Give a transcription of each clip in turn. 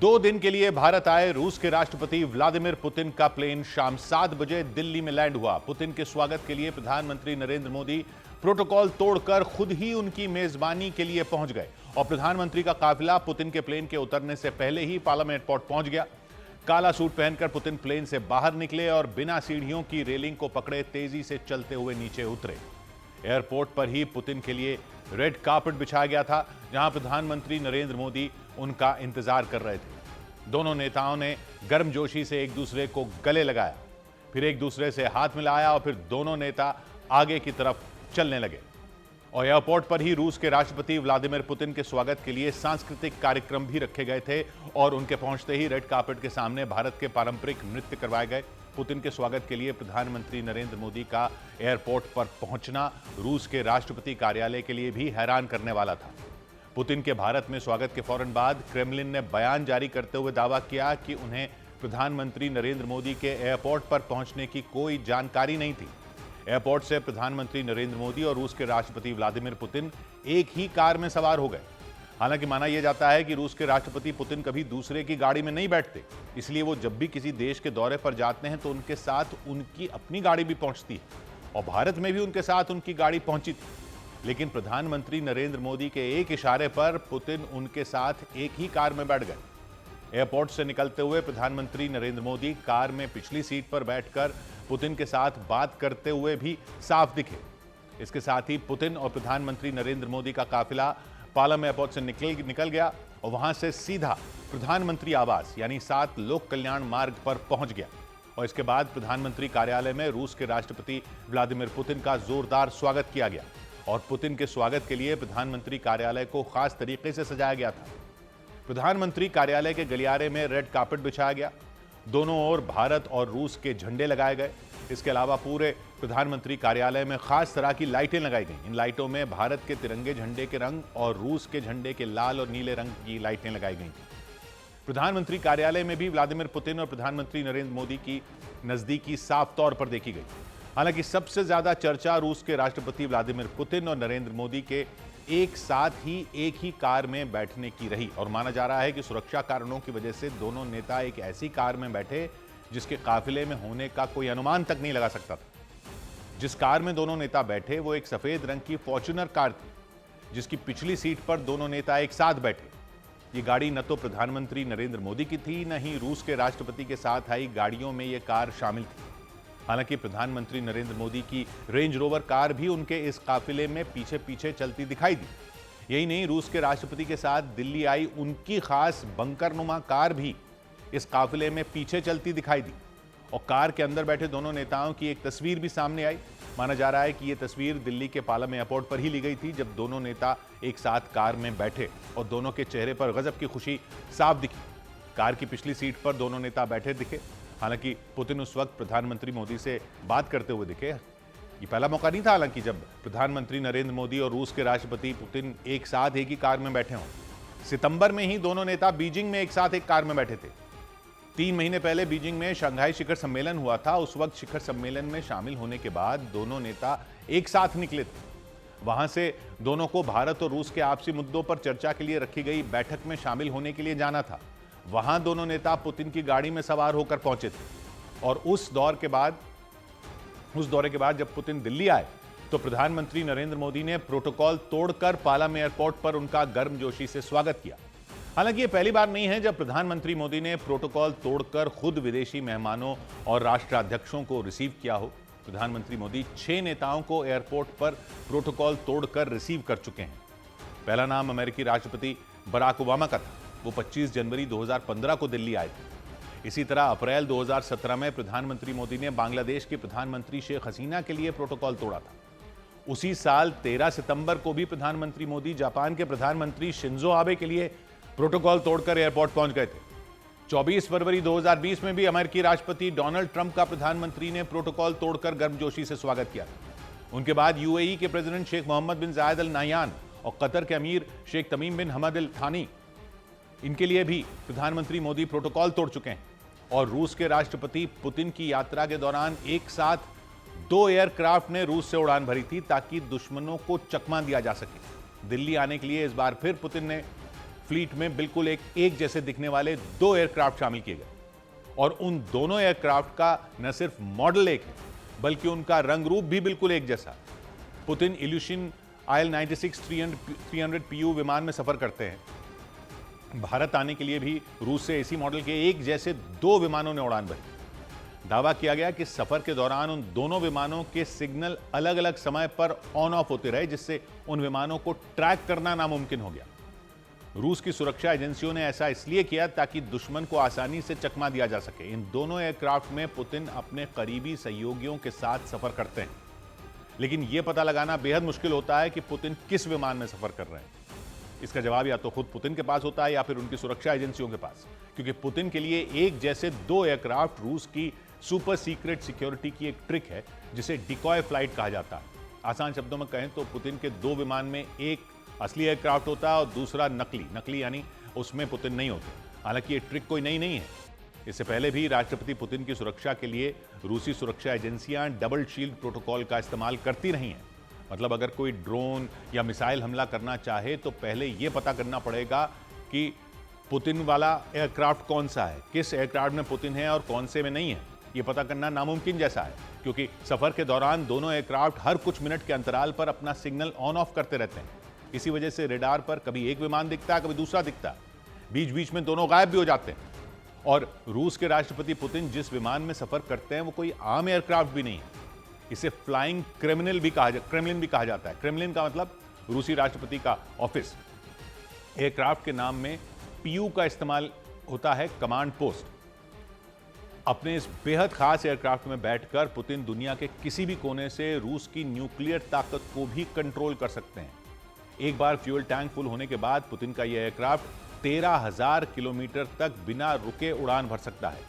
2 दिन के लिए भारत आए रूस के राष्ट्रपति व्लादिमीर पुतिन का प्लेन शाम 7 बजे दिल्ली में लैंड हुआ। पुतिन के स्वागत के लिए प्रधानमंत्री नरेंद्र मोदी प्रोटोकॉल तोड़कर खुद ही उनकी मेजबानी के लिए पहुंच गए और प्रधानमंत्री का काफिला पुतिन के प्लेन के उतरने से पहले ही पार्लियामेंट एयरपोर्ट पहुंच गया। काला सूट पहनकर पुतिन प्लेन से बाहर निकले और बिना सीढ़ियों की रेलिंग को पकड़े तेजी से चलते हुए नीचे उतरे। एयरपोर्ट पर ही पुतिन के लिए रेड कार्पेट बिछाया गया था, जहां प्रधानमंत्री नरेंद्र मोदी उनका इंतजार कर रहे थे। दोनों नेताओं ने गर्मजोशी से एक दूसरे को गले लगाया, फिर एक दूसरे से हाथ मिलाया और फिर दोनों नेता आगे की तरफ चलने लगे। और एयरपोर्ट पर ही रूस के राष्ट्रपति व्लादिमीर पुतिन के स्वागत के लिए सांस्कृतिक कार्यक्रम भी रखे गए थे और उनके पहुंचते ही रेड कार्पेट के सामने भारत के पारंपरिक नृत्य करवाए गए। पुतिन के स्वागत के लिए प्रधानमंत्री नरेंद्र मोदी का एयरपोर्ट पर पहुंचना रूस के राष्ट्रपति कार्यालय के लिए भी हैरान करने वाला था। पुतिन के भारत में स्वागत के फौरन बाद क्रेमलिन ने बयान जारी करते हुए दावा किया कि उन्हें प्रधानमंत्री नरेंद्र मोदी के एयरपोर्ट पर पहुंचने की कोई जानकारी नहीं थी। एयरपोर्ट से प्रधानमंत्री नरेंद्र मोदी और रूस के राष्ट्रपति व्लादिमीर पुतिन एक ही कार में सवार हो गए। हालांकि माना यह जाता है कि रूस के राष्ट्रपति पुतिन कभी दूसरे की गाड़ी में नहीं बैठते, इसलिए वो जब भी किसी देश के दौरे पर जाते हैं तो उनके साथ उनकी अपनी गाड़ी भी पहुंचती है और भारत में भी उनके साथ उनकी गाड़ी पहुंची थी। लेकिन प्रधानमंत्री नरेंद्र मोदी के एक इशारे पर पुतिन उनके साथ एक ही कार में बैठ गए। एयरपोर्ट से निकलते हुए प्रधानमंत्री नरेंद्र मोदी कार में पिछली सीट पर बैठकर पुतिन के साथ बात करते हुए भी साफ दिखे। इसके साथ ही पुतिन और प्रधानमंत्री नरेंद्र मोदी का काफिला पालम एयरपोर्ट से निकल गया और वहां से सीधा प्रधानमंत्री आवास यानी 7 लोक कल्याण मार्ग पर पहुंच गया। और इसके बाद प्रधानमंत्री कार्यालय में रूस के राष्ट्रपति व्लादिमीर पुतिन का जोरदार स्वागत किया गया और पुतिन के स्वागत के लिए प्रधानमंत्री कार्यालय को खास तरीके से सजाया गया था। प्रधानमंत्री कार्यालय के गलियारे में रेड कार्पेट बिछाया गया, दोनों ओर भारत और रूस के झंडे लगाए गए। इसके अलावा पूरे प्रधानमंत्री कार्यालय में खास तरह की लाइटें लगाई गई। इन लाइटों में भारत के तिरंगे झंडे के रंग और रूस के झंडे के लाल और नीले रंग की लाइटें लगाई गई थी। प्रधानमंत्री कार्यालय में भी व्लादिमीर पुतिन और प्रधानमंत्री नरेंद्र मोदी की नजदीकी साफ तौर पर देखी गई। हालांकि सबसे ज्यादा चर्चा रूस के राष्ट्रपति व्लादिमीर पुतिन और नरेंद्र मोदी के एक साथ ही एक ही कार में बैठने की रही और माना जा रहा है कि सुरक्षा कारणों की वजह से दोनों नेता एक ऐसी कार में बैठे जिसके काफिले में होने का कोई अनुमान तक नहीं लगा सकता था। जिस कार में दोनों नेता बैठे वो एक सफेद रंग की फॉर्च्यूनर कार थी, जिसकी पिछली सीट पर दोनों नेता एक साथ बैठे। ये गाड़ी न तो प्रधानमंत्री नरेंद्र मोदी की थी, न ही रूस के राष्ट्रपति के साथ आई गाड़ियों में ये कार शामिल थी। हालांकि प्रधानमंत्री नरेंद्र मोदी की रेंज रोवर कार भी उनके इस काफिले में पीछे पीछे चलती दिखाई दी। यही नहीं, रूस के राष्ट्रपति के साथ दिल्ली आई उनकी खास बंकरनुमा कार भी इस काफिले में पीछे चलती दिखाई दी और कार के अंदर बैठे दोनों नेताओं की एक तस्वीर भी सामने आई। माना जा रहा है कि यह तस्वीर दिल्ली के पालम एयरपोर्ट पर ही ली गई थी, जब दोनों नेता एक साथ कार में बैठे और दोनों के चेहरे पर गजब की खुशी साफ दिखी। कार की पिछली सीट पर दोनों नेता बैठे दिखे। हालांकि पुतिन उस वक्त प्रधानमंत्री मोदी से बात करते हुए दिखे। ये पहला मौका नहीं था हालांकि जब प्रधानमंत्री नरेंद्र मोदी और रूस के राष्ट्रपति पुतिन एक साथ एक ही कार में बैठे हों। सितंबर में ही दोनों नेता बीजिंग में एक साथ एक कार में बैठे थे। 3 महीने पहले बीजिंग में शंघाई शिखर सम्मेलन हुआ था। उस वक्त शिखर सम्मेलन में शामिल होने के बाद दोनों नेता एक साथ निकले थे। वहां से दोनों को भारत और रूस के आपसी मुद्दों पर चर्चा के लिए रखी गई बैठक में शामिल होने के लिए जाना था। वहां दोनों नेता पुतिन की गाड़ी में सवार होकर पहुंचे थे और उस दौरे के बाद जब पुतिन दिल्ली आए तो प्रधानमंत्री नरेंद्र मोदी ने प्रोटोकॉल तोड़कर पालम एयरपोर्ट पर उनका गर्मजोशी से स्वागत किया। हालांकि यह पहली बार नहीं है जब प्रधानमंत्री मोदी ने प्रोटोकॉल तोड़कर खुद विदेशी मेहमानों और राष्ट्राध्यक्षों को रिसीव किया हो। प्रधानमंत्री मोदी 6 नेताओं को एयरपोर्ट पर प्रोटोकॉल तोड़कर रिसीव कर चुके हैं। पहला नाम अमेरिकी राष्ट्रपति बराक ओबामा का था। वो 25 जनवरी 2015 को दिल्ली आए थे। इसी तरह अप्रैल 2017 में प्रधानमंत्री मोदी ने बांग्लादेश की प्रधानमंत्री शेख हसीना के लिए प्रोटोकॉल तोड़ा था। उसी साल 13 सितंबर को भी प्रधानमंत्री मोदी जापान के प्रधानमंत्री शिंजो आबे के लिए प्रोटोकॉल तोड़कर एयरपोर्ट पहुंच गए थे। 24 फरवरी 2020 में भी अमेरिकी राष्ट्रपति डोनाल्ड ट्रंप का प्रधानमंत्री ने प्रोटोकॉल तोड़कर गर्मजोशी से स्वागत किया। उनके बाद यूएई के प्रेसिडेंट शेख मोहम्मद बिन जायद अल नाहयान और कतर के अमीर शेख तमीम बिन हमद अल थानी, इनके लिए भी प्रधानमंत्री मोदी प्रोटोकॉल तोड़ चुके हैं। और रूस के राष्ट्रपति पुतिन की यात्रा के दौरान एक साथ 2 एयरक्राफ्ट ने रूस से उड़ान भरी थी ताकि दुश्मनों को चकमा दिया जा सके। दिल्ली आने के लिए इस बार फिर पुतिन ने फ्लीट में बिल्कुल एक जैसे दिखने वाले 2 एयरक्राफ्ट शामिल किए गए और उन दोनों एयरक्राफ्ट का न सिर्फ मॉडल एक है बल्कि उनका रंग रूप भी बिल्कुल एक जैसा। पुतिन इल्यूशन IL-96-300 PU विमान में सफर करते हैं। भारत आने के लिए भी रूस से इसी मॉडल के एक जैसे 2 विमानों ने उड़ान भरी। दावा किया गया कि सफर के दौरान उन दोनों विमानों के सिग्नल अलग अलग समय पर ऑन ऑफ होते रहे, जिससे उन विमानों को ट्रैक करना नामुमकिन हो गया। रूस की सुरक्षा एजेंसियों ने ऐसा इसलिए किया ताकि दुश्मन को आसानी से चकमा दिया जा सके। इन दोनों एयरक्राफ्ट में पुतिन अपने करीबी सहयोगियों के साथ सफर करते हैं, लेकिन यह पता लगाना बेहद मुश्किल होता है कि पुतिन किस विमान में सफर कर रहे हैं। इसका जवाब या तो खुद पुतिन के पास होता है या फिर उनकी सुरक्षा एजेंसियों के पास, क्योंकि पुतिन के लिए एक जैसे 2 एयरक्राफ्ट रूस की सुपर सीक्रेट सिक्योरिटी की एक ट्रिक है जिसे डिकॉय फ्लाइट कहा जाता है। आसान शब्दों में कहें तो पुतिन के 2 विमान में एक असली एयरक्राफ्ट होता है और दूसरा नकली यानी उसमें पुतिन नहीं होते। हालांकि ये ट्रिक कोई नई नहीं है। इससे पहले भी राष्ट्रपति पुतिन की सुरक्षा के लिए रूसी सुरक्षा एजेंसियां डबल शील्ड प्रोटोकॉल का इस्तेमाल करती रही हैं। मतलब अगर कोई ड्रोन या मिसाइल हमला करना चाहे तो पहले यह पता करना पड़ेगा कि पुतिन वाला एयरक्राफ्ट कौन सा है, किस एयरक्राफ्ट में पुतिन है और कौन से में नहीं है। यह पता करना नामुमकिन जैसा है, क्योंकि सफर के दौरान दोनों एयरक्राफ्ट हर कुछ मिनट के अंतराल पर अपना सिग्नल ऑन ऑफ करते रहते हैं। इसी वजह से रेडार पर कभी एक विमान दिखता है, कभी दूसरा दिखता है, बीच बीच में दोनों गायब भी हो जाते हैं। और रूस के राष्ट्रपति पुतिन जिस विमान में सफर करते हैं वो कोई आम एयरक्राफ्ट भी नहीं है। इसे फ्लाइंग क्रेमलिन भी कहा जाता है। क्रेमलिन का मतलब रूसी राष्ट्रपति का ऑफिस। एयरक्राफ्ट के नाम में PU का इस्तेमाल होता है, कमांड पोस्ट। अपने इस बेहद खास एयरक्राफ्ट में बैठकर पुतिन दुनिया के किसी भी कोने से रूस की न्यूक्लियर ताकत को भी कंट्रोल कर सकते हैं। एक बार फ्यूल टैंक फुल होने के बाद पुतिन का यह एयरक्राफ्ट 13,000 किलोमीटर तक बिना रुके उड़ान भर सकता है।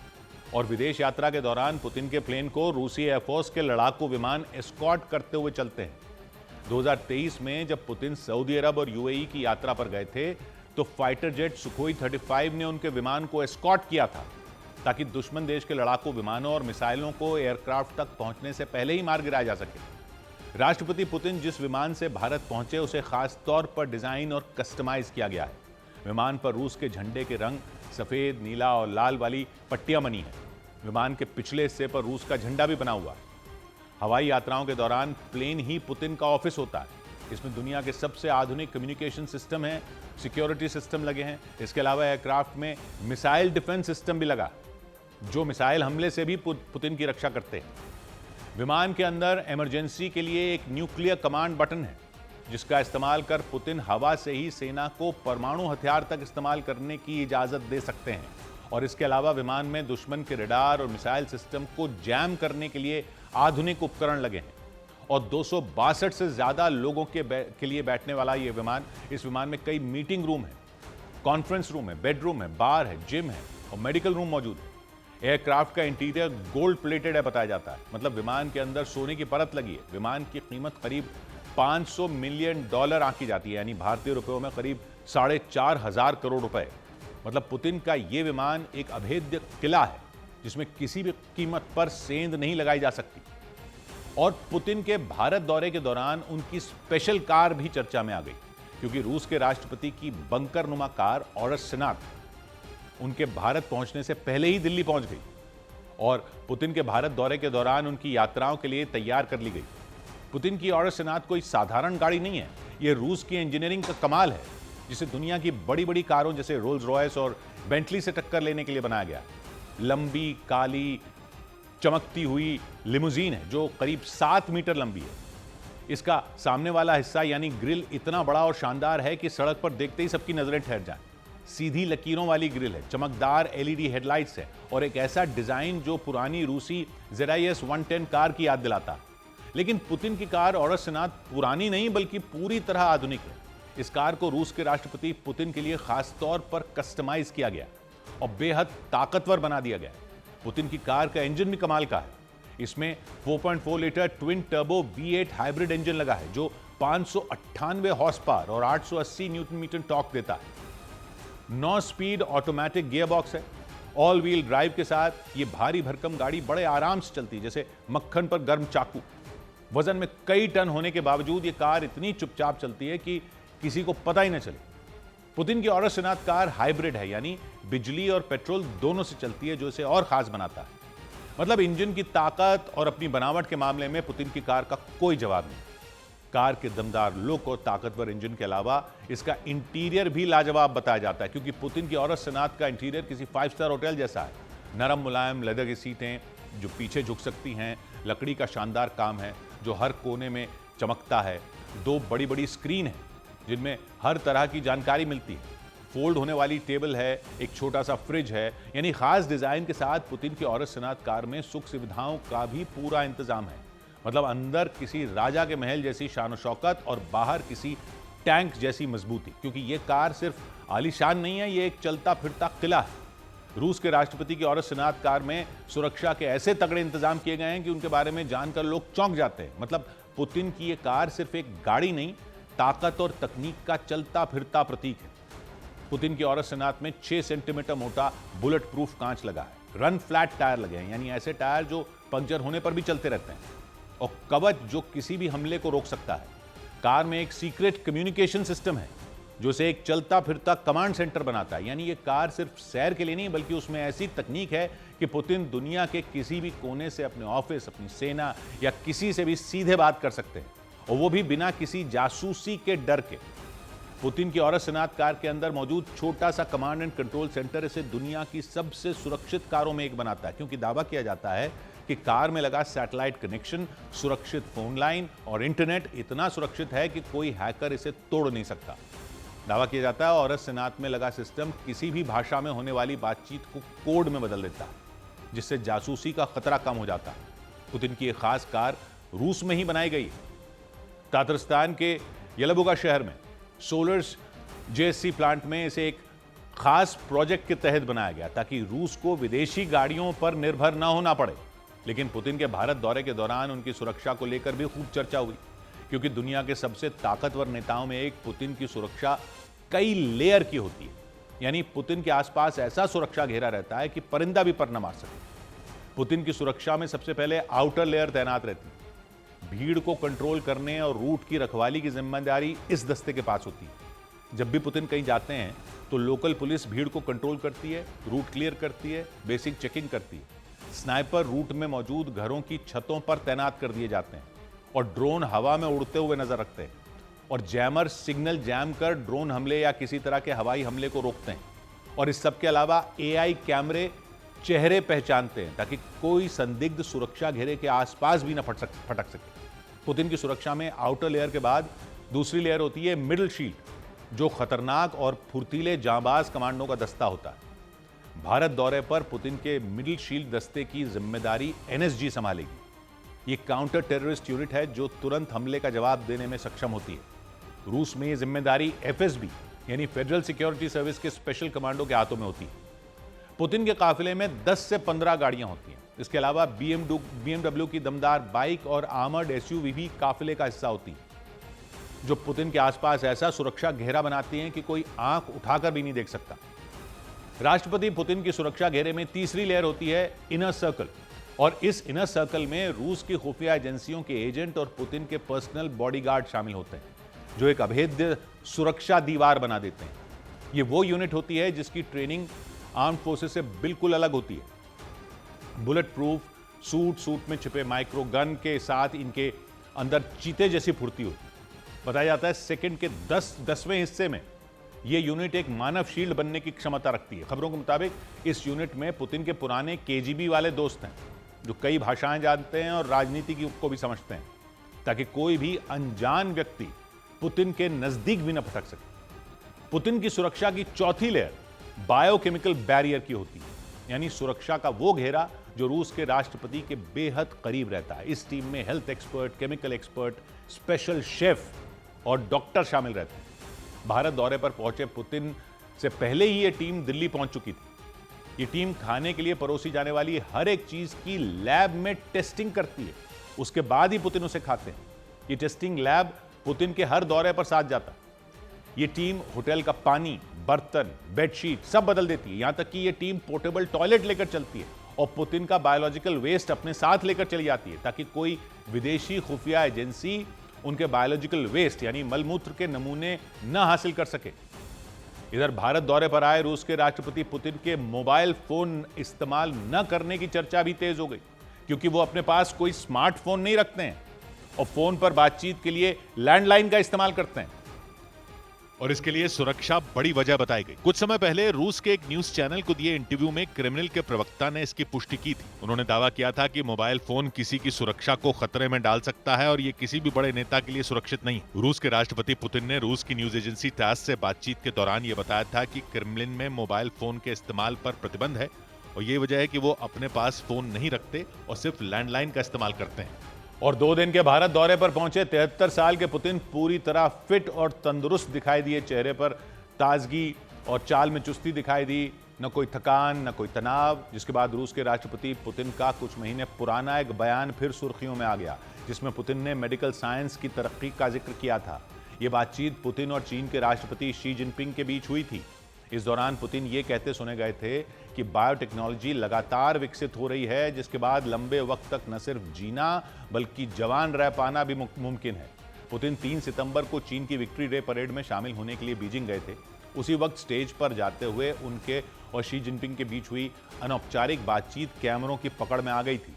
और विदेश यात्रा के दौरान पुतिन के प्लेन को रूसी एयरफोर्स के लड़ाकू विमान एस्कॉर्ट करते हुए चलते हैं। 2023 में जब पुतिन सऊदी अरब और UAE की यात्रा पर गए थे तो फाइटर जेट सुखोई 35 ने उनके विमान को एस्कॉर्ट किया था, ताकि दुश्मन देश के लड़ाकू विमानों और मिसाइलों को एयरक्राफ्ट तक पहुंचने से पहले ही मार गिराया जा सके। राष्ट्रपति पुतिन जिस विमान से भारत पहुंचे उसे खास तौर पर डिजाइन और कस्टमाइज किया गया है। विमान पर रूस के झंडे के रंग सफेद, नीला और लाल वाली पट्टियां बनी हैं। विमान के पिछले हिस्से पर रूस का झंडा भी बना हुआ है। हवाई यात्राओं के दौरान प्लेन ही पुतिन का ऑफिस होता है। इसमें दुनिया के सबसे आधुनिक कम्युनिकेशन सिस्टम हैं, सिक्योरिटी सिस्टम लगे हैं। इसके अलावा एयरक्राफ्ट में मिसाइल डिफेंस सिस्टम भी लगा, जो मिसाइल हमले से भी पुतिन की रक्षा करते हैं। विमान के अंदर इमरजेंसी के लिए एक न्यूक्लियर कमांड बटन है, जिसका इस्तेमाल कर पुतिन हवा से ही सेना को परमाणु हथियार तक इस्तेमाल करने की इजाजत दे सकते हैं। और इसके अलावा विमान में दुश्मन के रडार और मिसाइल सिस्टम को जैम करने के लिए आधुनिक उपकरण लगे हैं। और 262 से ज्यादा लोगों के लिए बैठने वाला ये विमान, इस विमान में कई मीटिंग रूम है, कॉन्फ्रेंस रूम है, बेडरूम है, बार है, जिम है और मेडिकल रूम मौजूद है। एयरक्राफ्ट का इंटीरियर गोल्ड प्लेटेड है बताया जाता है, मतलब विमान के अंदर सोने की परत लगी है। विमान की कीमत करीब $500 मिलियन आंकी जाती है, यानी भारतीय रुपयों में करीब 4,500 करोड़ रुपए। मतलब पुतिन का यह विमान एक अभेद्य किला है, जिसमें किसी भी कीमत पर सेंध नहीं लगाई जा सकती। और पुतिन के भारत दौरे के दौरान उनकी स्पेशल कार भी चर्चा में आ गई, क्योंकि रूस के राष्ट्रपति की बंकर नुमा कार ऑरस सेनात उनके भारत पहुंचने से पहले ही दिल्ली पहुंच गई और पुतिन के भारत दौरे के दौरान उनकी यात्राओं के लिए तैयार कर ली गई। पुतिन की ऑरस सेनात कोई साधारण गाड़ी नहीं है, यह रूस की इंजीनियरिंग का कमाल है, जिसे दुनिया की बड़ी बड़ी कारों जैसे रोल्स रॉयस और बेंटली से टक्कर लेने के लिए बनाया गया। लंबी, काली, चमकती हुई लिमुजीन है जो करीब 7 मीटर लंबी है। इसका सामने वाला हिस्सा यानी ग्रिल इतना बड़ा और शानदार है कि सड़क पर देखते ही सबकी नजरें ठहर जाएं। सीधी लकीरों वाली ग्रिल है, चमकदार LED हेडलाइट्स है और एक ऐसा डिजाइन जो पुरानी रूसी ZIS 110 कार की याद दिलाता है। लेकिन पुतिन की कार ऑरस सेनात पुरानी नहीं बल्कि पूरी तरह आधुनिक है। इस कार को रूस के राष्ट्रपति पुतिन के लिए खास तौर पर कस्टमाइज किया गया और बेहद ताकतवर बना दिया गया। पुतिन की कार का इंजन भी कमाल का है। इसमें 4.4 litre twin turbo V8 hybrid engine लगा है जो 598 हॉर्स पावर और 880 न्यूटन मीटर टॉर्क देता है। 9 स्पीड ऑटोमेटिक गियर बॉक्स है। ऑल व्हील ड्राइव के साथ ये भारी भरकम गाड़ी बड़े आराम से चलती है, जैसे मक्खन पर गर्म चाकू। वजन में कई टन होने के बावजूद ये कार इतनी चुपचाप चलती है कि किसी को पता ही न चले। पुतिन की औरस सनात कार हाइब्रिड है, यानी बिजली और पेट्रोल दोनों से चलती है, जो इसे और खास बनाता है। मतलब इंजन की ताकत और अपनी बनावट के मामले में पुतिन की कार का कोई जवाब नहीं। कार के दमदार लुक और ताकतवर इंजन के अलावा इसका इंटीरियर भी लाजवाब बताया जाता है, क्योंकि पुतिन की औरस सनात का इंटीरियर किसी 5 स्टार होटल जैसा है। नरम मुलायम लेदर की सीटें जो पीछे झुक सकती हैं, लकड़ी का शानदार काम है जो हर कोने में चमकता है। 2 बड़ी बड़ी स्क्रीन है जिनमें हर तरह की जानकारी मिलती है। फोल्ड होने वाली टेबल है, एक छोटा सा फ्रिज है, यानी खास डिजाइन के साथ पुतिन की औरस सनात कार में सुख सुविधाओं का भी पूरा इंतजाम है। मतलब अंदर किसी राजा के महल जैसी शान शौकत और बाहर किसी टैंक जैसी मजबूती, क्योंकि ये कार सिर्फ आलीशान नहीं है, ये एक चलता फिरता किला है। रूस के राष्ट्रपति की औरस सनात कार में सुरक्षा के ऐसे तगड़े इंतजाम किए गए हैं कि उनके बारे में जानकर लोग चौंक जाते हैं। मतलब पुतिन की ये कार सिर्फ एक गाड़ी नहीं, ताकत और तकनीक का चलता फिरता प्रतीक है। पुतिन की औरस सनात में 6 सेंटीमीटर मोटा बुलेट प्रूफ कांच लगा है। रन फ्लैट टायर लगे हैं, यानी ऐसे टायर जो पंक्चर होने पर भी चलते रहते हैं, और कवच जो किसी भी हमले को रोक सकता है। कार में एक सीक्रेट कम्युनिकेशन सिस्टम है जो इसे एक चलता फिरता कमांड सेंटर बनाता है। यानी ये कार सिर्फ सैर के लिए नहीं, बल्कि उसमें ऐसी तकनीक है कि पुतिन दुनिया के किसी भी कोने से अपने ऑफिस, अपनी सेना या किसी से भी सीधे बात कर सकते हैं, और वो भी बिना किसी जासूसी के डर के। पुतिन की औरस सनात कार के अंदर मौजूद छोटा सा कमांड एंड कंट्रोल सेंटर इसे दुनिया की सबसे सुरक्षित कारों में एक बनाता है, क्योंकि दावा किया जाता है कि कार में लगा सैटेलाइट कनेक्शन, सुरक्षित फोन लाइन और इंटरनेट इतना सुरक्षित है कि कोई हैकर इसे तोड़ नहीं सकता। दावा किया जाता है औरस सनात में लगा सिस्टम किसी भी भाषा में होने वाली बातचीत को कोड में बदल देता है, जिससे जासूसी का खतरा कम हो जाता है। पुतिन की एक खास कार रूस में ही बनाई गई है। तातरस्तान के येलबुगा शहर में सोलर्स जेएससी प्लांट में इसे एक खास प्रोजेक्ट के तहत बनाया गया, ताकि रूस को विदेशी गाड़ियों पर निर्भर न होना पड़े। लेकिन पुतिन के भारत दौरे के दौरान उनकी सुरक्षा को लेकर भी खूब चर्चा हुई, क्योंकि दुनिया के सबसे ताकतवर नेताओं में एक पुतिन की सुरक्षा कई लेयर की होती है। यानी पुतिन के आसपास ऐसा सुरक्षा घेरा रहता है कि परिंदा भी पर न मार सके। पुतिन की सुरक्षा में सबसे पहले आउटर लेयर तैनात रहती है। भीड़ को कंट्रोल करने और रूट की रखवाली की जिम्मेदारी इस दस्ते के पास होती है। जब भी पुतिन कहीं जाते हैं तो लोकल पुलिस भीड़ को कंट्रोल करती है, रूट क्लियर करती है, बेसिक चेकिंग करती है। स्नाइपर रूट में मौजूद घरों की छतों पर तैनात कर दिए जाते हैं, और ड्रोन हवा में उड़ते हुए नजर रखते हैं, और जैमर सिग्नल जैम कर ड्रोन हमले या किसी तरह के हवाई हमले को रोकते हैं। और इस सब के अलावा एआई कैमरे चेहरे पहचानते हैं, ताकि कोई संदिग्ध सुरक्षा घेरे के आसपास भी न फटक सके। पुतिन की सुरक्षा में आउटर लेयर के बाद दूसरी लेयर होती है मिडिल शील्ड, जो खतरनाक और फुर्तीले जांबाज कमांडों का दस्ता होता है। भारत दौरे पर पुतिन के मिडिल शील्ड दस्ते की जिम्मेदारी एनएसजी संभालेगी। ये काउंटर टेररिस्ट यूनिट है जो तुरंत हमले का जवाब देने में सक्षम होती है। रूस में ये जिम्मेदारी एफएसबी यानी फेडरल सिक्योरिटी सर्विस के स्पेशल कमांडो के हाथों में होती है। पुतिन के काफिले में 10 से 15 गाड़ियां होती हैं। इसके अलावा बीएमडब्ल्यू की दमदार बाइक और आर्मर्ड एसयूवी भी काफिले का हिस्सा होती है, जो पुतिन के आसपास ऐसा सुरक्षा घेरा बनाती हैं कि कोई आंख उठाकर भी नहीं देख सकता। राष्ट्रपति पुतिन की सुरक्षा घेरे में तीसरी लेयर होती है इनर सर्कल, और इस इनर सर्कल में रूस की खुफिया एजेंसियों के एजेंट और पुतिन के पर्सनल बॉडीगार्ड शामिल होते हैं, जो एक अभेद्य सुरक्षा दीवार बना देते हैं। ये वो यूनिट होती है जिसकी ट्रेनिंग आर्म्ड फोर्सेस से बिल्कुल अलग होती है। बुलेट प्रूफ सूट में छिपे माइक्रो गन के साथ इनके अंदर चीते जैसी फुर्ती होती है। बताया जाता है सेकंड के 10वें हिस्से में यह यूनिट एक मानव शील्ड बनने की क्षमता रखती है। खबरों के मुताबिक इस यूनिट में पुतिन के पुराने केजीबी वाले दोस्त हैं, जो कई भाषाएं जानते हैं और राजनीति को भी समझते हैं, ताकि कोई भी अनजान व्यक्ति पुतिन के नजदीक भी न फटक सके। पुतिन की सुरक्षा की चौथी लेयर बायोकेमिकल बैरियर की होती है, यानी सुरक्षा का वो घेरा जो रूस के राष्ट्रपति के बेहद करीब रहता है। इस टीम में health expert, chemical expert, special chef और डॉक्टर शामिल रहते हैं। भारत दौरे पर पहुंचे पुतिन से पहले ही ये टीम दिल्ली पहुंच चुकी थी। ये टीम खाने के लिए परोसी जाने वाली हर एक चीज की लैब में टेस्टिंग करती है, उसके बाद ही पुतिन उसे खाते हैं। ये टेस्टिंग लैब पुतिन के हर दौरे पर साथ जाता है। ये टीम होटल का पानी, बर्तन, बेडशीट सब बदल देती है। यहां तक कि ये टीम पोर्टेबल टॉयलेट लेकर चलती है और पुतिन का बायोलॉजिकल वेस्ट अपने साथ लेकर चली जाती है, ताकि कोई विदेशी खुफिया एजेंसी उनके बायोलॉजिकल वेस्ट यानी मलमूत्र के नमूने न हासिल कर सके। इधर भारत दौरे पर आए रूस के राष्ट्रपति पुतिन के मोबाइल फोन इस्तेमाल न करने की चर्चा भी तेज हो गई, क्योंकि वो अपने पास कोई स्मार्टफोन नहीं रखते हैं और फोन पर बातचीत के लिए लैंडलाइन का इस्तेमाल करते हैं और इसके लिए सुरक्षा बड़ी वजह बताई गई। कुछ समय पहले रूस के एक न्यूज चैनल को दिए इंटरव्यू में क्रेमलिन के प्रवक्ता ने इसकी पुष्टि की थी। उन्होंने दावा किया था कि मोबाइल फोन किसी की सुरक्षा को खतरे में डाल सकता है और ये किसी भी बड़े नेता के लिए सुरक्षित नहीं। रूस के राष्ट्रपति पुतिन ने रूस की न्यूज एजेंसी टास से बातचीत के दौरान ये बताया था कि क्रेमलिन में मोबाइल फोन के इस्तेमाल पर प्रतिबंध है और ये वजह है कि वो अपने पास फोन नहीं रखते और सिर्फ लैंडलाइन का इस्तेमाल करते हैं। और 2 दिन के भारत दौरे पर पहुंचे 73 साल के पुतिन पूरी तरह फिट और तंदुरुस्त दिखाई दिए। चेहरे पर ताजगी और चाल में चुस्ती दिखाई दी, न कोई थकान न कोई तनाव। जिसके बाद रूस के राष्ट्रपति पुतिन का कुछ महीने पुराना एक बयान फिर सुर्खियों में आ गया, जिसमें पुतिन ने मेडिकल साइंस की तरक्की का जिक्र किया था। ये बातचीत पुतिन और चीन के राष्ट्रपति शी जिनपिंग के बीच हुई थी। इस दौरान पुतिन ये कहते सुने गए थे कि बायोटेक्नोलॉजी लगातार विकसित हो रही है, जिसके बाद लंबे वक्त तक न सिर्फ जीना बल्कि जवान रह पाना भी मुमकिन है। पुतिन 3 सितंबर को चीन की विक्ट्री डे परेड में शामिल होने के लिए बीजिंग गए थे। उसी वक्त स्टेज पर जाते हुए उनके और शी जिनपिंग के बीच हुई अनौपचारिक बातचीत कैमरों की पकड़ में आ गई थी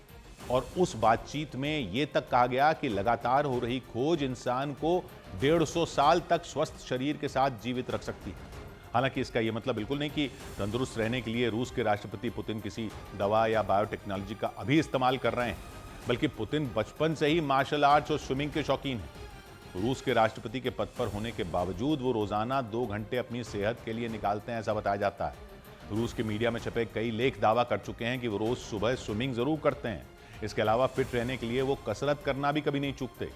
और उस बातचीत में ये तक कहा गया कि लगातार हो रही खोज इंसान को 150 साल तक स्वस्थ शरीर के साथ जीवित रख सकती है। हालांकि इसका यह मतलब बिल्कुल नहीं कि तंदुरुस्त रहने के लिए रूस के राष्ट्रपति पुतिन किसी दवा या बायोटेक्नोलॉजी का अभी इस्तेमाल कर रहे हैं, बल्कि पुतिन बचपन से ही मार्शल आर्ट्स और स्विमिंग के शौकीन हैं। रूस के राष्ट्रपति के पद पर होने के बावजूद वो रोजाना 2 घंटे अपनी सेहत के लिए निकालते हैं, ऐसा बताया जाता है। रूस के मीडिया में छपे कई लेख दावा कर चुके हैं कि वो रोज सुबह स्विमिंग जरूर करते हैं। इसके अलावा फिट रहने के लिए वो कसरत करना भी कभी नहीं चूकते।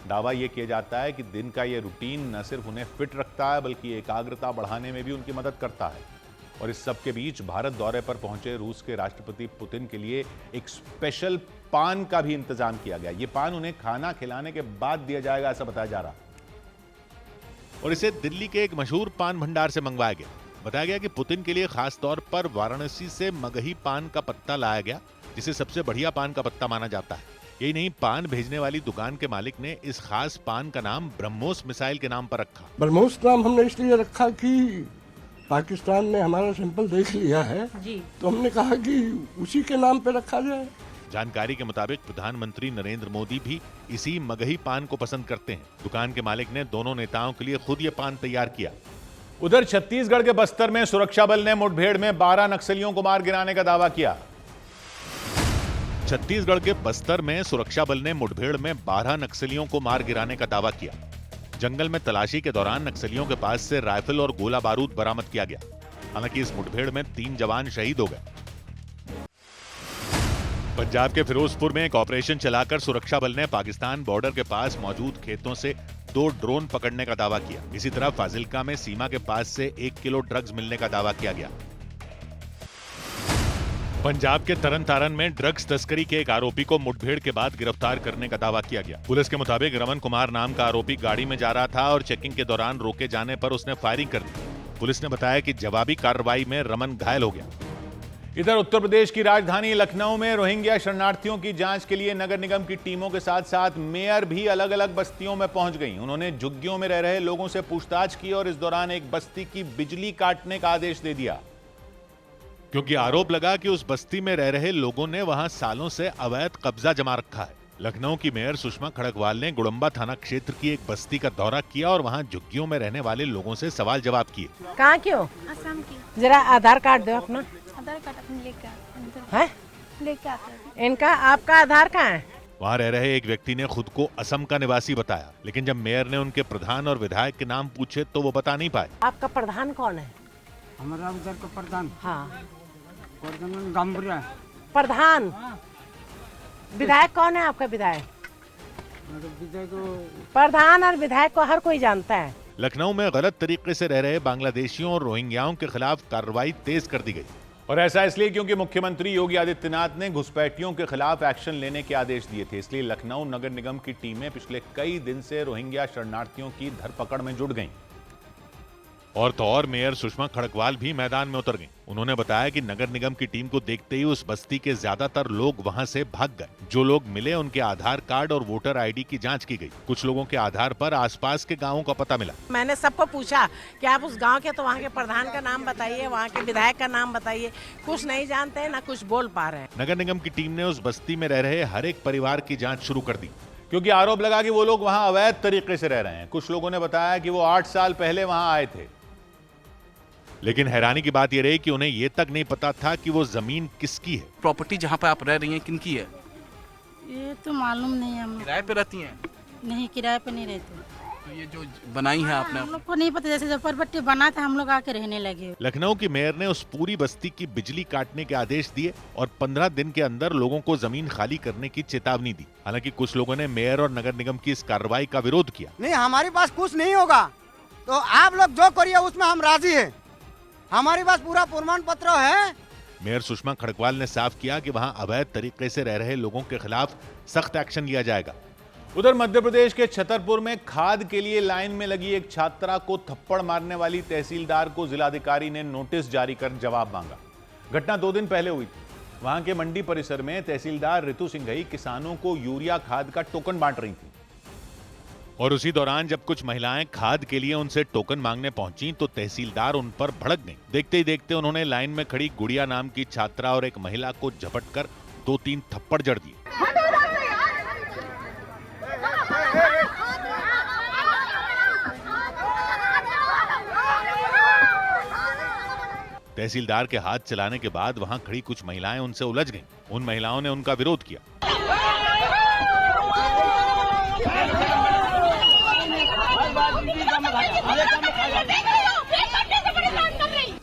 दावा यह किया जाता है कि दिन का यह रूटीन न सिर्फ उन्हें फिट रखता है बल्कि एकाग्रता बढ़ाने में भी उनकी मदद करता है। और इस सब के बीच भारत दौरे पर पहुंचे रूस के राष्ट्रपति पुतिन के लिए एक स्पेशल पान का भी इंतजाम किया गया। यह पान उन्हें खाना खिलाने के बाद दिया जाएगा, ऐसा बताया जा रहा और इसे दिल्ली के एक मशहूर पान भंडार से मंगवाया गया। बताया गया कि पुतिन के लिए खास तौर पर वाराणसी से मगही पान का पत्ता लाया गया, जिसे सबसे बढ़िया पान का पत्ता माना जाता है। यही नहीं, पान भेजने वाली दुकान के मालिक ने इस खास पान का नाम ब्रह्मोस मिसाइल के नाम पर रखा। ब्रह्मोस नाम हमने इसलिए रखा कि पाकिस्तान ने हमारा सैंपल देख लिया है जी, तो हमने कहा कि उसी के नाम पे रखा जाए। जानकारी के मुताबिक प्रधानमंत्री नरेंद्र मोदी भी इसी मगही पान को पसंद करते हैं। दुकान के मालिक ने दोनों नेताओं के लिए खुद ये पान तैयार किया। उधर छत्तीसगढ़ के बस्तर में सुरक्षा बल ने मुठभेड़ में 12 नक्सलियों को मार गिराने का दावा किया। छत्तीसगढ़ के बस्तर में सुरक्षा बल ने मुठभेड़ में 12 नक्सलियों को मार गिराने का दावा किया। जंगल में तलाशी के दौरान नक्सलियों के पास से राइफल और गोला बारूद बरामद किया गया। हालांकि इस मुठभेड़ में 3 जवान शहीद हो गए। पंजाब के फिरोजपुर में एक ऑपरेशन चलाकर सुरक्षा बल ने पाकिस्तान बॉर्डर के पास मौजूद खेतों से 2 ड्रोन पकड़ने का दावा किया। इसी तरह फाजिल्का में सीमा के पास से 1 किलो ड्रग्स मिलने का दावा किया गया। पंजाब के तरन तारण में ड्रग्स तस्करी के एक आरोपी को मुठभेड़ के बाद गिरफ्तार करने का दावा किया गया। पुलिस के मुताबिक रमन कुमार नाम का आरोपी गाड़ी में जा रहा था और चेकिंग के दौरान रोके जाने पर उसने फायरिंग कर दी। पुलिस ने बताया कि जवाबी कार्रवाई में रमन घायल हो गया। इधर उत्तर प्रदेश की राजधानी लखनऊ में रोहिंग्या शरणार्थियों की जांच के लिए नगर निगम की टीमों के साथ साथ मेयर भी अलग अलग बस्तियों में पहुंच गई। उन्होंने झुग्गियों में रह रहे लोगों से पूछताछ की और इस दौरान एक बस्ती की बिजली काटने का आदेश दे दिया, क्योंकि आरोप लगा कि उस बस्ती में रह रहे लोगों ने वहां सालों से अवैध कब्जा जमा रखा है। लखनऊ की मेयर सुषमा खड़गवाल ने गुड़म्बा थाना क्षेत्र की एक बस्ती का दौरा किया और वहां झुग्गियों में रहने वाले लोगों से सवाल जवाब किए। कहाँ क्यों? असम की। जरा आधार कार्ड दो अपना। आधार कार्ड अपने लेके आते। इनका आपका आधार कहाँ है? वहाँ रह रहे एक व्यक्ति ने खुद को असम का निवासी बताया, लेकिन जब मेयर ने उनके प्रधान और विधायक के नाम पूछे तो वो बता नहीं पाए। आपका प्रधान कौन है? हमारा उधर का प्रधान। हाँ, प्रधान। विधायक कौन है आपका? विधायक प्रधान और विधायक को हर कोई जानता है। लखनऊ में गलत तरीके से रह रहे बांग्लादेशियों और रोहिंग्याओं के खिलाफ कार्रवाई तेज कर दी गई, और ऐसा इसलिए क्योंकि मुख्यमंत्री योगी आदित्यनाथ ने घुसपैठियों के खिलाफ एक्शन लेने के आदेश दिए थे। इसलिए लखनऊ नगर निगम की टीमें पिछले कई दिन से रोहिंग्या शरणार्थियों की धरपकड़ में जुट गईं। और तो और मेयर सुषमा खड़गवाल भी मैदान में उतर गईं। उन्होंने बताया कि नगर निगम की टीम को देखते ही उस बस्ती के ज्यादातर लोग वहां से भाग गए। जो लोग मिले उनके आधार कार्ड और वोटर आईडी की जांच की गई। कुछ लोगों के आधार पर आसपास के गांवों का पता मिला। मैंने सबको पूछा कि आप उस गांव के, तो वहाँ के प्रधान का नाम बताइए, वहाँ के विधायक का नाम बताइए। कुछ नहीं जानते हैं, ना कुछ बोल पा रहे हैं। नगर निगम की टीम ने उस बस्ती में रह रहे हर एक परिवार की जांच शुरू कर दी, क्योंकि आरोप लगा कि वो लोग वहां अवैध तरीके से रह रहे हैं। कुछ लोगों ने बताया कि वो 8 साल पहले वहां आए थे। लेकिन हैरानी की बात यह रही कि उन्हें यह तक नहीं पता था कि वो जमीन किसकी है। प्रॉपर्टी जहाँ पे आप रह रही हैं किनकी है? ये तो मालूम नहीं है। हम किराए पे रहती हैं? नहीं, किराए पे नहीं रहते। तो ये जो बनाई है आपने, हम लोग को नहीं पता। जैसे झोपड़पट्टी बना था, हम लोग आके रहने लगे। लखनऊ की मेयर ने उस पूरी बस्ती की बिजली काटने के आदेश दिए और 15 दिन के अंदर लोगों को जमीन खाली करने की चेतावनी दी। हालांकि कुछ लोगों ने मेयर और नगर निगम की इस कार्रवाई का विरोध किया। नहीं, हमारे पास कुछ नहीं होगा, तो आप लोग जो करिए उसमें हम राजी हैं। हमारे पास पूरा प्रमाण पत्र है। मेयर सुषमा खड़गवाल ने साफ किया कि वहां अवैध तरीके से रह रहे लोगों के खिलाफ सख्त एक्शन लिया जाएगा। उधर मध्य प्रदेश के छतरपुर में खाद के लिए लाइन में लगी एक छात्रा को थप्पड़ मारने वाली तहसीलदार को जिलाधिकारी ने नोटिस जारी कर जवाब मांगा। घटना 2 दिन पहले हुई थी। वहां के मंडी परिसर में तहसीलदार ऋतु सिंघई किसानों को यूरिया खाद का टोकन बांट रही थी और उसी दौरान जब कुछ महिलाएं खाद के लिए उनसे टोकन मांगने पहुंची तो तहसीलदार उन पर भड़क गईं। देखते ही देखते उन्होंने लाइन में खड़ी गुड़िया नाम की छात्रा और एक महिला को झपटकर 2-3 थप्पड़ जड़ दिए। तहसीलदार के हाथ चलाने के बाद वहां खड़ी कुछ महिलाएं उनसे उलझ गईं। उन महिलाओं ने उनका विरोध किया।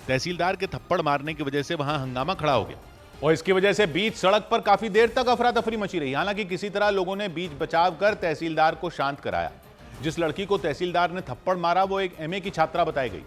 तहसीलदार के थप्पड़ मारने की वजह से वहां हंगामा खड़ा हो गया और इसकी वजह से बीच सड़क पर काफी देर तक अफरा तफरी मची रही। हालांकि किसी तरह लोगों ने बीच बचाव कर तहसीलदार को शांत कराया। जिस लड़की को तहसीलदार ने थप्पड़ मारा वो एक एमए की छात्रा बताई गई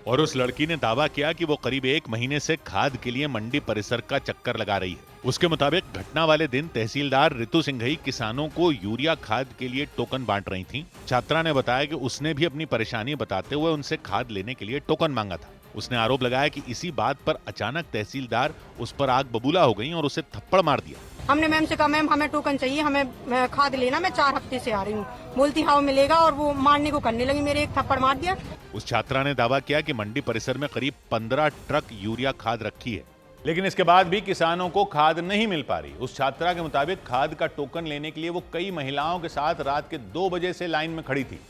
और उस लड़की ने दावा किया कि वो करीब 1 महीने से खाद के लिए मंडी परिसर का चक्कर लगा रही है। उसके मुताबिक घटना वाले दिन तहसीलदार ऋतु सिंघई किसानों को यूरिया खाद के लिए टोकन बांट रही थीं। छात्रा ने बताया कि उसने भी अपनी परेशानी बताते हुए उनसे खाद लेने के लिए टोकन मांगा था। उसने आरोप लगाया कि इसी बात पर अचानक तहसीलदार उस पर आग बबूला हो गई और उसे थप्पड़ मार दिया। हमने मैम से कहा, मैम हमें टोकन चाहिए, हमें खाद लेना, मैं 4 हफ्ते से आ रही हूँ। बोलती हाँ मिलेगा, और वो मारने को करने लगी, मेरे एक थप्पड़ मार दिया। उस छात्रा ने दावा किया कि मंडी परिसर में करीब 15 ट्रक यूरिया खाद रखी है, लेकिन इसके बाद भी किसानों को खाद नहीं मिल पा रही। उस छात्रा के मुताबिक खाद का टोकन लेने के लिए वो कई महिलाओं के साथ रात के 2 बजे से लाइन में खड़ी थी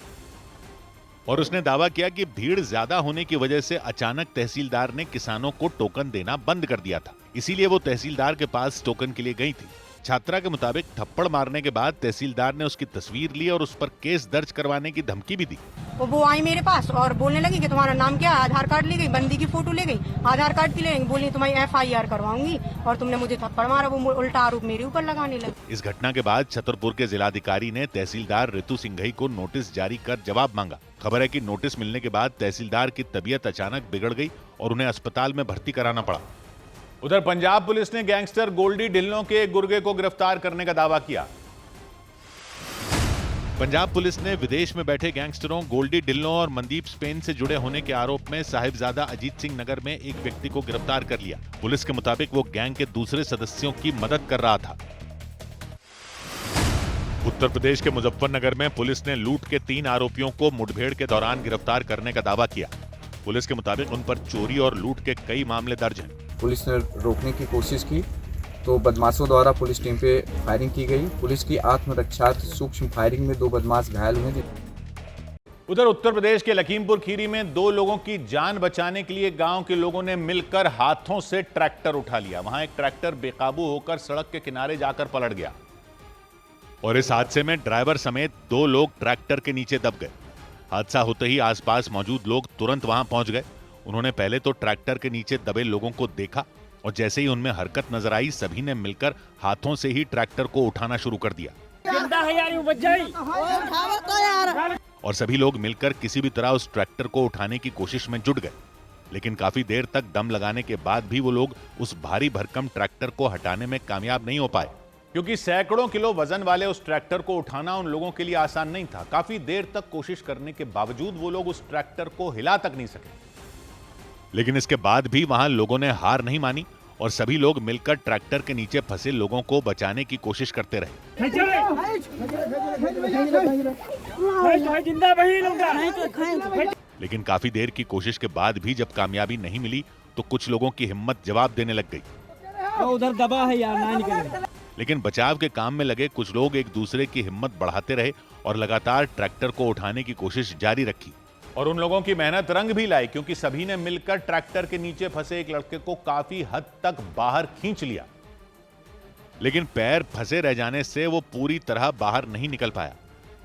और उसने दावा किया कि भीड़ ज्यादा होने की वजह से अचानक तहसीलदार ने किसानों को टोकन देना बंद कर दिया था, इसीलिए वो तहसीलदार के पास टोकन के लिए गई थी। छात्रा के मुताबिक थप्पड़ मारने के बाद तहसीलदार ने उसकी तस्वीर ली और उस पर केस दर्ज करवाने की धमकी भी दी। वो आई मेरे पास और बोलने लगी कि तुम्हारा नाम क्या है, आधार कार्ड ले गई, बंदी की फोटो ले गई, आधार कार्ड की ले गई, बोली तुम्हारी FIR करवाऊंगी और तुमने मुझे थप्पड़ मारा। वो उल्टा आरोप मेरे ऊपर लगाने लगी। इस घटना के बाद छतरपुर के जिलाधिकारी ने तहसीलदार ऋतु सिंघई को नोटिस जारी कर जवाब मांगा। खबर है कि नोटिस मिलने के बाद तहसीलदार की तबीयत अचानक बिगड़ गई और उन्हें अस्पताल में भर्ती कराना पड़ा। उधर पंजाब पुलिस ने गैंगस्टर गोल्डी ढिल्लों के एक गुर्गे को गिरफ्तार करने का दावा किया। पंजाब पुलिस ने विदेश में बैठे गैंगस्टरों गोल्डी ढिल्लों और मनदीप स्पेन से जुड़े होने के आरोप में साहिबजादा अजीत सिंह नगर में एक व्यक्ति को गिरफ्तार कर लिया। पुलिस के मुताबिक वो गैंग के दूसरे सदस्यों की मदद कर रहा था। उत्तर प्रदेश के मुजफ्फरनगर में पुलिस ने लूट के 3 आरोपियों को मुठभेड़ के दौरान गिरफ्तार करने का दावा किया। पुलिस के मुताबिक उन पर चोरी और लूट के कई मामले दर्ज हैं। पुलिस ने रोकने की कोशिश की तो बदमाशों द्वारा पुलिस टीम पे फायरिंग की गई। पुलिस की आत्मरक्षा सूक्ष्म फायरिंग में 2 बदमाश घायल हुए। उधर उत्तर प्रदेश के लखीमपुर खीरी में 2 लोगों की जान बचाने के लिए गांव के लोगों ने मिलकर हाथों से ट्रैक्टर उठा लिया। वहां एक ट्रैक्टर बेकाबू होकर सड़क के किनारे जाकर पलट गया और इस हादसे में ड्राइवर समेत 2 लोग ट्रैक्टर के नीचे दब गए। हादसा होते ही आसपास मौजूद लोग तुरंत वहां पहुंच गए। उन्होंने पहले तो ट्रैक्टर के नीचे दबे लोगों को देखा और जैसे ही उनमें हरकत नजर आई सभी ने मिलकर हाथों से ही ट्रैक्टर को उठाना शुरू कर दिया और सभी लोग मिलकर किसी भी तरह उस ट्रैक्टर को उठाने की कोशिश में जुट गए। लेकिन काफी देर तक दम लगाने के बाद भी वो लोग उस भारी भरकम ट्रैक्टर को हटाने में कामयाब नहीं हो पाए। क्योंकि सैकड़ों किलो वजन वाले उस ट्रैक्टर को उठाना उन लोगों के लिए आसान नहीं था। काफी देर तक कोशिश करने के बावजूद वो लोग उस ट्रैक्टर को हिला तक नहीं सके। लेकिन इसके बाद भी वहां लोगों ने हार नहीं मानी और सभी लोग मिलकर ट्रैक्टर के नीचे फंसे लोगों को बचाने की कोशिश करते रहे। लेकिन काफी देर की कोशिश के बाद भी जब कामयाबी नहीं मिली तो कुछ लोगों की हिम्मत जवाब देने लग गई। उधर दबा है यार, ना निकले। लेकिन बचाव के काम में लगे कुछ लोग एक दूसरे की हिम्मत बढ़ाते रहे और लगातार ट्रैक्टर को उठाने की कोशिश जारी रखी। और उन लोगों की मेहनत रंग भी लाई, क्योंकि सभी ने मिलकर ट्रैक्टर के नीचे फंसे एक लड़के को काफी हद तक बाहर खींच लिया। लेकिन पैर फंसे रह जाने से वो पूरी तरह बाहर नहीं निकल पाया,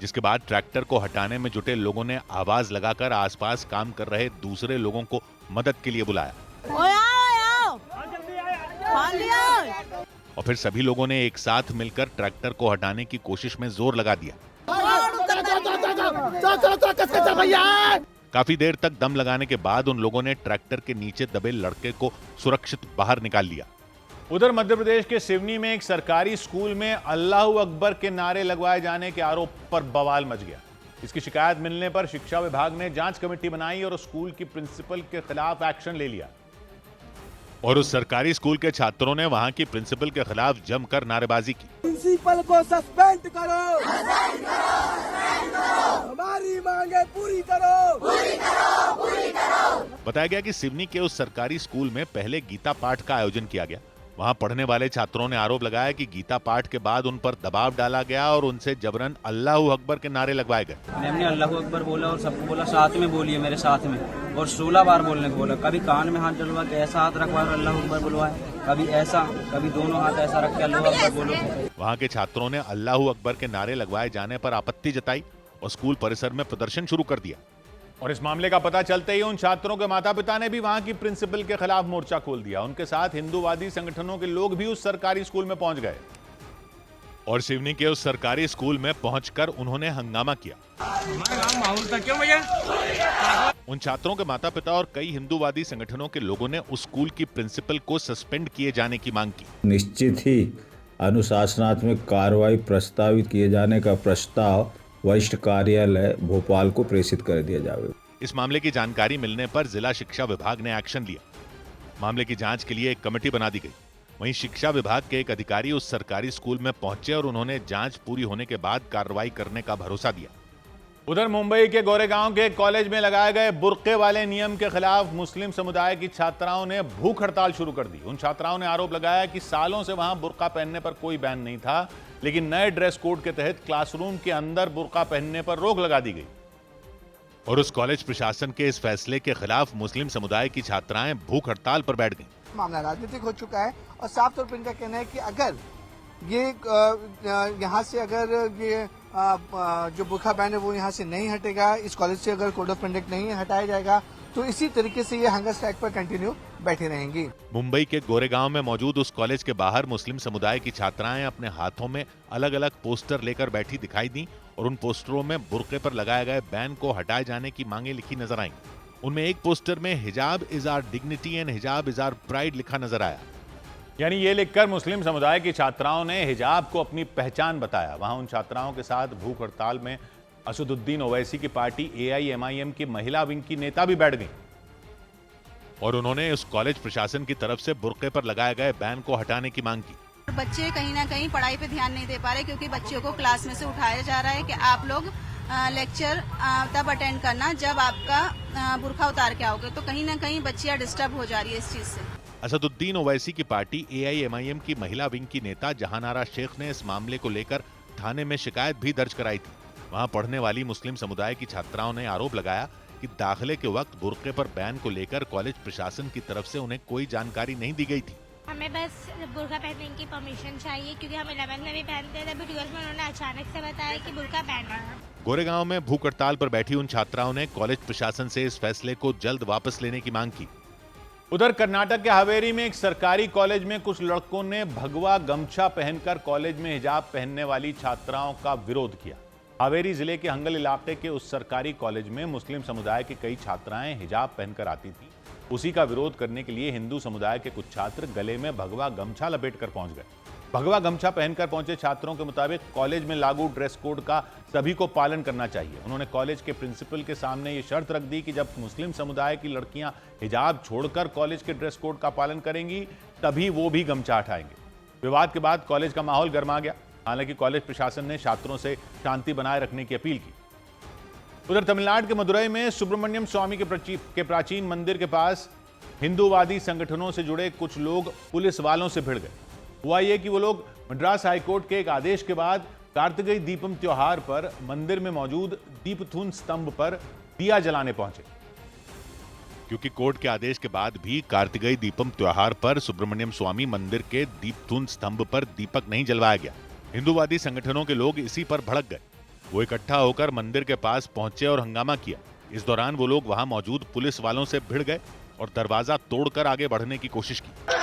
जिसके बाद ट्रैक्टर को हटाने में जुटे लोगों ने आवाज लगाकर आसपास काम कर रहे दूसरे लोगों को मदद के लिए बुलाया। और फिर सभी लोगों ने एक साथ मिलकर ट्रैक्टर को हटाने की कोशिश में जोर लगा दिया। काफी देर तक दम लगाने के बाद उन लोगों ने ट्रैक्टर के नीचे दबे लड़के को सुरक्षित बाहर निकाल लिया। उधर मध्य प्रदेश के सिवनी में एक सरकारी स्कूल में अल्लाहू अकबर के नारे लगवाए जाने के आरोप पर बवाल मच गया। इसकी शिकायत मिलने पर शिक्षा विभाग ने जांच कमेटी बनाई और स्कूल की प्रिंसिपल के खिलाफ एक्शन ले लिया। और उस सरकारी स्कूल के छात्रों ने वहां की प्रिंसिपल के खिलाफ जमकर नारेबाजी की। प्रिंसिपल को सस्पेंड करो, हमारी मांगे पूरी करो, पूरी करो, पूरी करो। बताया गया कि सिवनी के उस सरकारी स्कूल में पहले गीता पाठ का आयोजन किया गया। वहां पढ़ने वाले छात्रों ने आरोप लगाया कि गीता पाठ के बाद उन पर दबाव डाला गया और उनसे जबरन अल्लाहू अकबर के नारे लगवाए गए। मैंने अल्लाहू अकबर बोला और सबको बोला साथ में बोलिए मेरे साथ में, और 16 बार बोलने को बोला। कभी कान में हाथ डलवा के ऐसा हाथ रखवा और अल्लाहू अकबर बुलवाए, कभी ऐसा, कभी दोनों हाथ ऐसा रख के अल्लाहू अकबर बोलो। वहां के छात्रों ने अल्लाहू अकबर के नारे लगवाए जाने पर आपत्ति जताई और स्कूल परिसर में प्रदर्शन शुरू कर दिया। और इस मामले का पता चलते ही उन छात्रों के माता पिता ने भी वहां की प्रिंसिपल के खिलाफ मोर्चा खोल दिया। उनके साथ हिंदूवादी संगठनों के लोग भी उस सरकारी स्कूल में पहुंच गए और सिवनी के उस सरकारी स्कूल में पहुंचकर उन्होंने हंगामा किया। उन छात्रों के माता पिता और कई हिंदूवादी संगठनों के लोगों ने उस स्कूल की प्रिंसिपल को सस्पेंड किए जाने की मांग की। निश्चित ही अनुशासनात्मक कार्रवाई प्रस्तावित किए जाने का प्रस्ताव वरिष्ठ कार्यालय भोपाल को प्रेषित कर दिया जाएगा। इस मामले की जानकारी मिलने पर जिला शिक्षा विभाग ने एक्शन लिया। मामले की जांच के लिए एक कमेटी बना दी गई। वहीं शिक्षा विभाग के एक अधिकारी उस सरकारी स्कूल में पहुंचे और उन्होंने जांच पूरी होने के बाद कार्रवाई करने का भरोसा दिया। उधर मुंबई के गोरेगांव के कॉलेज में लगाए गए बुर्के वाले नियम के खिलाफ मुस्लिम समुदाय की छात्राओं ने भूख हड़ताल शुरू कर दी। उन छात्राओं ने आरोप लगाया कि सालों से वहां बुर्का पहनने पर कोई बैन नहीं था, लेकिन नए ड्रेस कोड के तहत क्लासरूम के अंदर बुर्का पहनने पर रोक लगा दी गई। और उस कॉलेज प्रशासन के इस फैसले के खिलाफ मुस्लिम समुदाय की छात्राएं भूख हड़ताल पर बैठ गईं। मामला राजनीतिक हो चुका है और साफ तौर पर इनका कहना है कि अगर ये यहाँ से अगर ये जो बुर्का बैन है वो यहाँ से नहीं हटेगा, इस कॉलेज से अगर कोड ऑफ कंडक्ट नहीं हटाया जाएगा, तो इसी तरीके से ये हंगर स्ट्राइक पर कंटिन्यू बैठी रहेंगी। मुंबई के गोरेगांव में मौजूद उस कॉलेज के बाहर मुस्लिम समुदाय की छात्राएं अपने हाथों में अलग अलग पोस्टर लेकर बैठी दिखाई दी और उन पोस्टरों में बुर्के पर लगाए गए बैन को हटाए जाने की मांगे लिखी नजर आईं। उनमें एक पोस्टर में हिजाब इज आवर डिग्निटी एंड हिजाब इज आवर प्राइड लिखा नजर आया। यानी ये लिखकर मुस्लिम समुदाय की छात्राओं ने हिजाब को अपनी पहचान बताया। वहां उन छात्राओं के साथ भूख हड़ताल में असदुद्दीन ओवैसी की पार्टी AIMIM की महिला विंग की नेता भी बैठ गई और उन्होंने उस कॉलेज प्रशासन की तरफ से बुर्के पर लगाए गए बैन को हटाने की मांग की। बच्चे कहीं ना कहीं पढ़ाई पे ध्यान नहीं दे पा रहे, क्योंकि बच्चों को क्लास में से उठाया जा रहा है कि आप लोग लेक्चर तब अटेंड करना जब आपका बुर्का उतार के आओगे, तो कहीं ना कहीं बच्चियां डिस्टर्ब हो जा रही है इस चीज से। असदुद्दीन ओवैसी की पार्टी AIMIM की महिला विंग की नेता जहानारा शेख ने इस मामले को लेकर थाने में शिकायत भी दर्ज कराई थी। वहां पढ़ने वाली मुस्लिम समुदाय की छात्राओं ने आरोप लगाया कि दाखिले के वक्त बुर्के पर बैन को लेकर कॉलेज प्रशासन की तरफ से उन्हें कोई जानकारी नहीं दी गई थी। हमें बस बुर्का पहनने की परमिशन चाहिए, क्योंकि हम 11th में भी पहनते थे, 12th में उन्होंने अचानक से बताया कि बुर्का पहनना है। गोरेगांव में भूख हड़ताल पर बैठी उन छात्राओं ने कॉलेज प्रशासन से इस फैसले को जल्द वापस लेने की मांग की। उधर कर्नाटक के हावेरी में एक सरकारी कॉलेज में कुछ लड़कों ने भगवा गमछा पहनकर कॉलेज में हिजाब पहनने वाली छात्राओं का विरोध किया। हावेरी जिले के हंगल इलाके के उस सरकारी कॉलेज में मुस्लिम समुदाय की कई छात्राएं हिजाब पहनकर आती थी उसी का विरोध करने के लिए हिंदू समुदाय के कुछ छात्र गले में भगवा गमछा लपेटकर पहुंच गए। भगवा गमछा पहनकर पहुंचे छात्रों के मुताबिक कॉलेज में लागू ड्रेस कोड का सभी को पालन करना चाहिए। उन्होंने कॉलेज के प्रिंसिपल के सामने ये शर्त रख दी कि जब मुस्लिम समुदाय की लड़कियां हिजाब छोड़कर कॉलेज के ड्रेस कोड का पालन करेंगी तभी वो भी गमछा हटाएंगे। विवाद के बाद कॉलेज का माहौल गर्मा गया। हालांकि कॉलेज प्रशासन ने छात्रों से शांति बनाए रखने की अपील की। उधर तमिलनाडु के मदुरई में सुब्रमण्यम स्वामी के प्राचीन मंदिर के पास हिंदूवादी संगठनों से जुड़े कुछ लोग पुलिस वालों से भिड़ गए। हुआ यह कि वो लोग मद्रास हाईकोर्ट के एक आदेश के बाद कार्तिकेय दीपम त्योहार पर मंदिर में मौजूद दीपथून स्तंभ पर दिया जलाने पहुंचे। क्योंकि कोर्ट के आदेश के बाद भी कार्तिकेय दीपम त्योहार पर सुब्रमण्यम स्वामी मंदिर के दीपथून स्तंभ पर दीपक नहीं जलवाया गया। हिंदूवादी संगठनों के लोग इसी पर भड़क गए। वो इकट्ठा होकर मंदिर के पास पहुंचे और हंगामा किया। इस दौरान वो लोग वहां मौजूद पुलिस वालों से भिड़ गए और दरवाजा तोड़कर आगे बढ़ने की कोशिश की।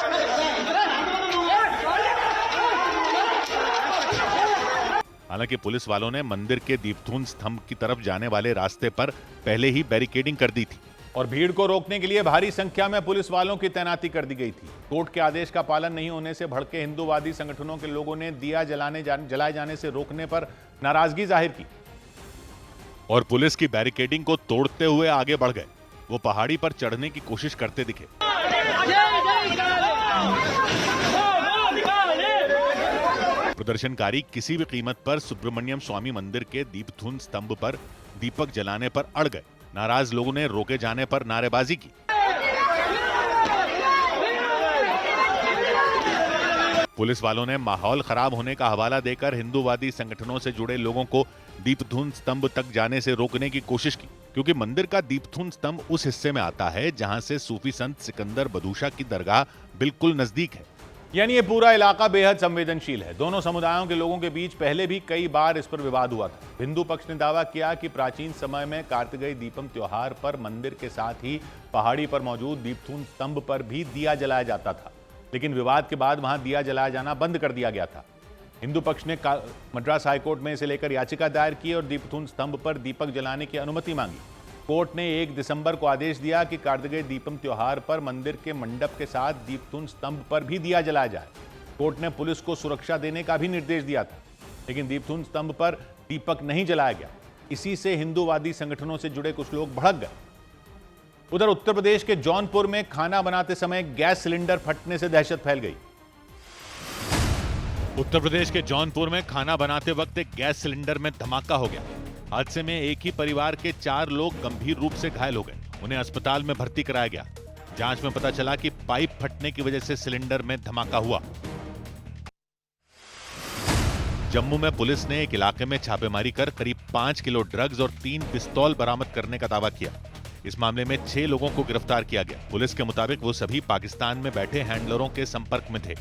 हालांकि पुलिस वालों ने मंदिर के दीपथून स्तंभ की तरफ जाने वाले रास्ते पर पहले ही बैरिकेडिंग कर दी थी और भीड़ को रोकने के लिए भारी संख्या में पुलिस वालों की तैनाती कर दी गई थी। कोर्ट के आदेश का पालन नहीं होने से भड़के हिंदूवादी संगठनों के लोगों ने दिया जलाए जाने से रोकने पर नाराजगी जाहिर की और पुलिस की बैरिकेडिंग को तोड़ते हुए आगे बढ़ गए। वो पहाड़ी पर चढ़ने की कोशिश करते दिखे। प्रदर्शनकारी किसी भी कीमत पर सुब्रमण्यम स्वामी मंदिर के दीपथून स्तंभ पर दीपक जलाने पर अड़ गए। नाराज लोगों ने रोके जाने पर नारेबाजी की। पुलिस वालों ने माहौल खराब होने का हवाला देकर हिंदूवादी संगठनों से जुड़े लोगों को दीपथून स्तंभ तक जाने से रोकने की कोशिश की, क्योंकि मंदिर का दीपथून स्तंभ उस हिस्से में आता है जहां से सूफी संत सिकंदर बदूशा की दरगाह बिल्कुल नजदीक है। यानी ये पूरा इलाका बेहद संवेदनशील है। दोनों समुदायों के लोगों के बीच पहले भी कई बार इस पर विवाद हुआ था। हिंदू पक्ष ने दावा किया कि प्राचीन समय में कार्तिकेय दीपम त्योहार पर मंदिर के साथ ही पहाड़ी पर मौजूद दीपथून स्तंभ पर भी दिया जलाया जाता था, लेकिन विवाद के बाद वहां दिया जलाया जाना बंद कर दिया गया था। हिंदू पक्ष ने मद्रास हाईकोर्ट में इसे लेकर याचिका दायर की और दीपथून स्तंभ पर दीपक जलाने की अनुमति मांगी। कोर्ट ने 1 दिसंबर को आदेश दिया कि कार्तिकेय दीपम त्योहार पर मंदिर के मंडप के साथ दीपथून स्तंभ पर भी दिया जलाया जाए। कोर्ट ने पुलिस को सुरक्षा देने का भी निर्देश दिया था, लेकिन दीपथून स्तंभ पर दीपक नहीं जलाया गया। इसी से हिंदूवादी संगठनों से जुड़े कुछ लोग भड़क गए। उधर उत्तर प्रदेश के जौनपुर में खाना बनाते समय गैस सिलेंडर फटने से दहशत फैल गई। उत्तर प्रदेश के जौनपुर में खाना बनाते वक्त एक गैस सिलेंडर में धमाका हो गया। हादसे में एक ही परिवार के 4 लोग गंभीर रूप से घायल हो गए। उन्हें अस्पताल में भर्ती कराया गया। जांच में पता चला कि पाइप फटने की वजह से सिलेंडर में धमाका हुआ। जम्मू में पुलिस ने एक इलाके में छापेमारी कर करीब 5 किलो ड्रग्स और 3 पिस्तौल बरामद करने का दावा किया। इस मामले में 6 लोगों को गिरफ्तार किया गया। पुलिस के मुताबिक वो सभी पाकिस्तान में बैठे हैंडलरों के संपर्क में थे।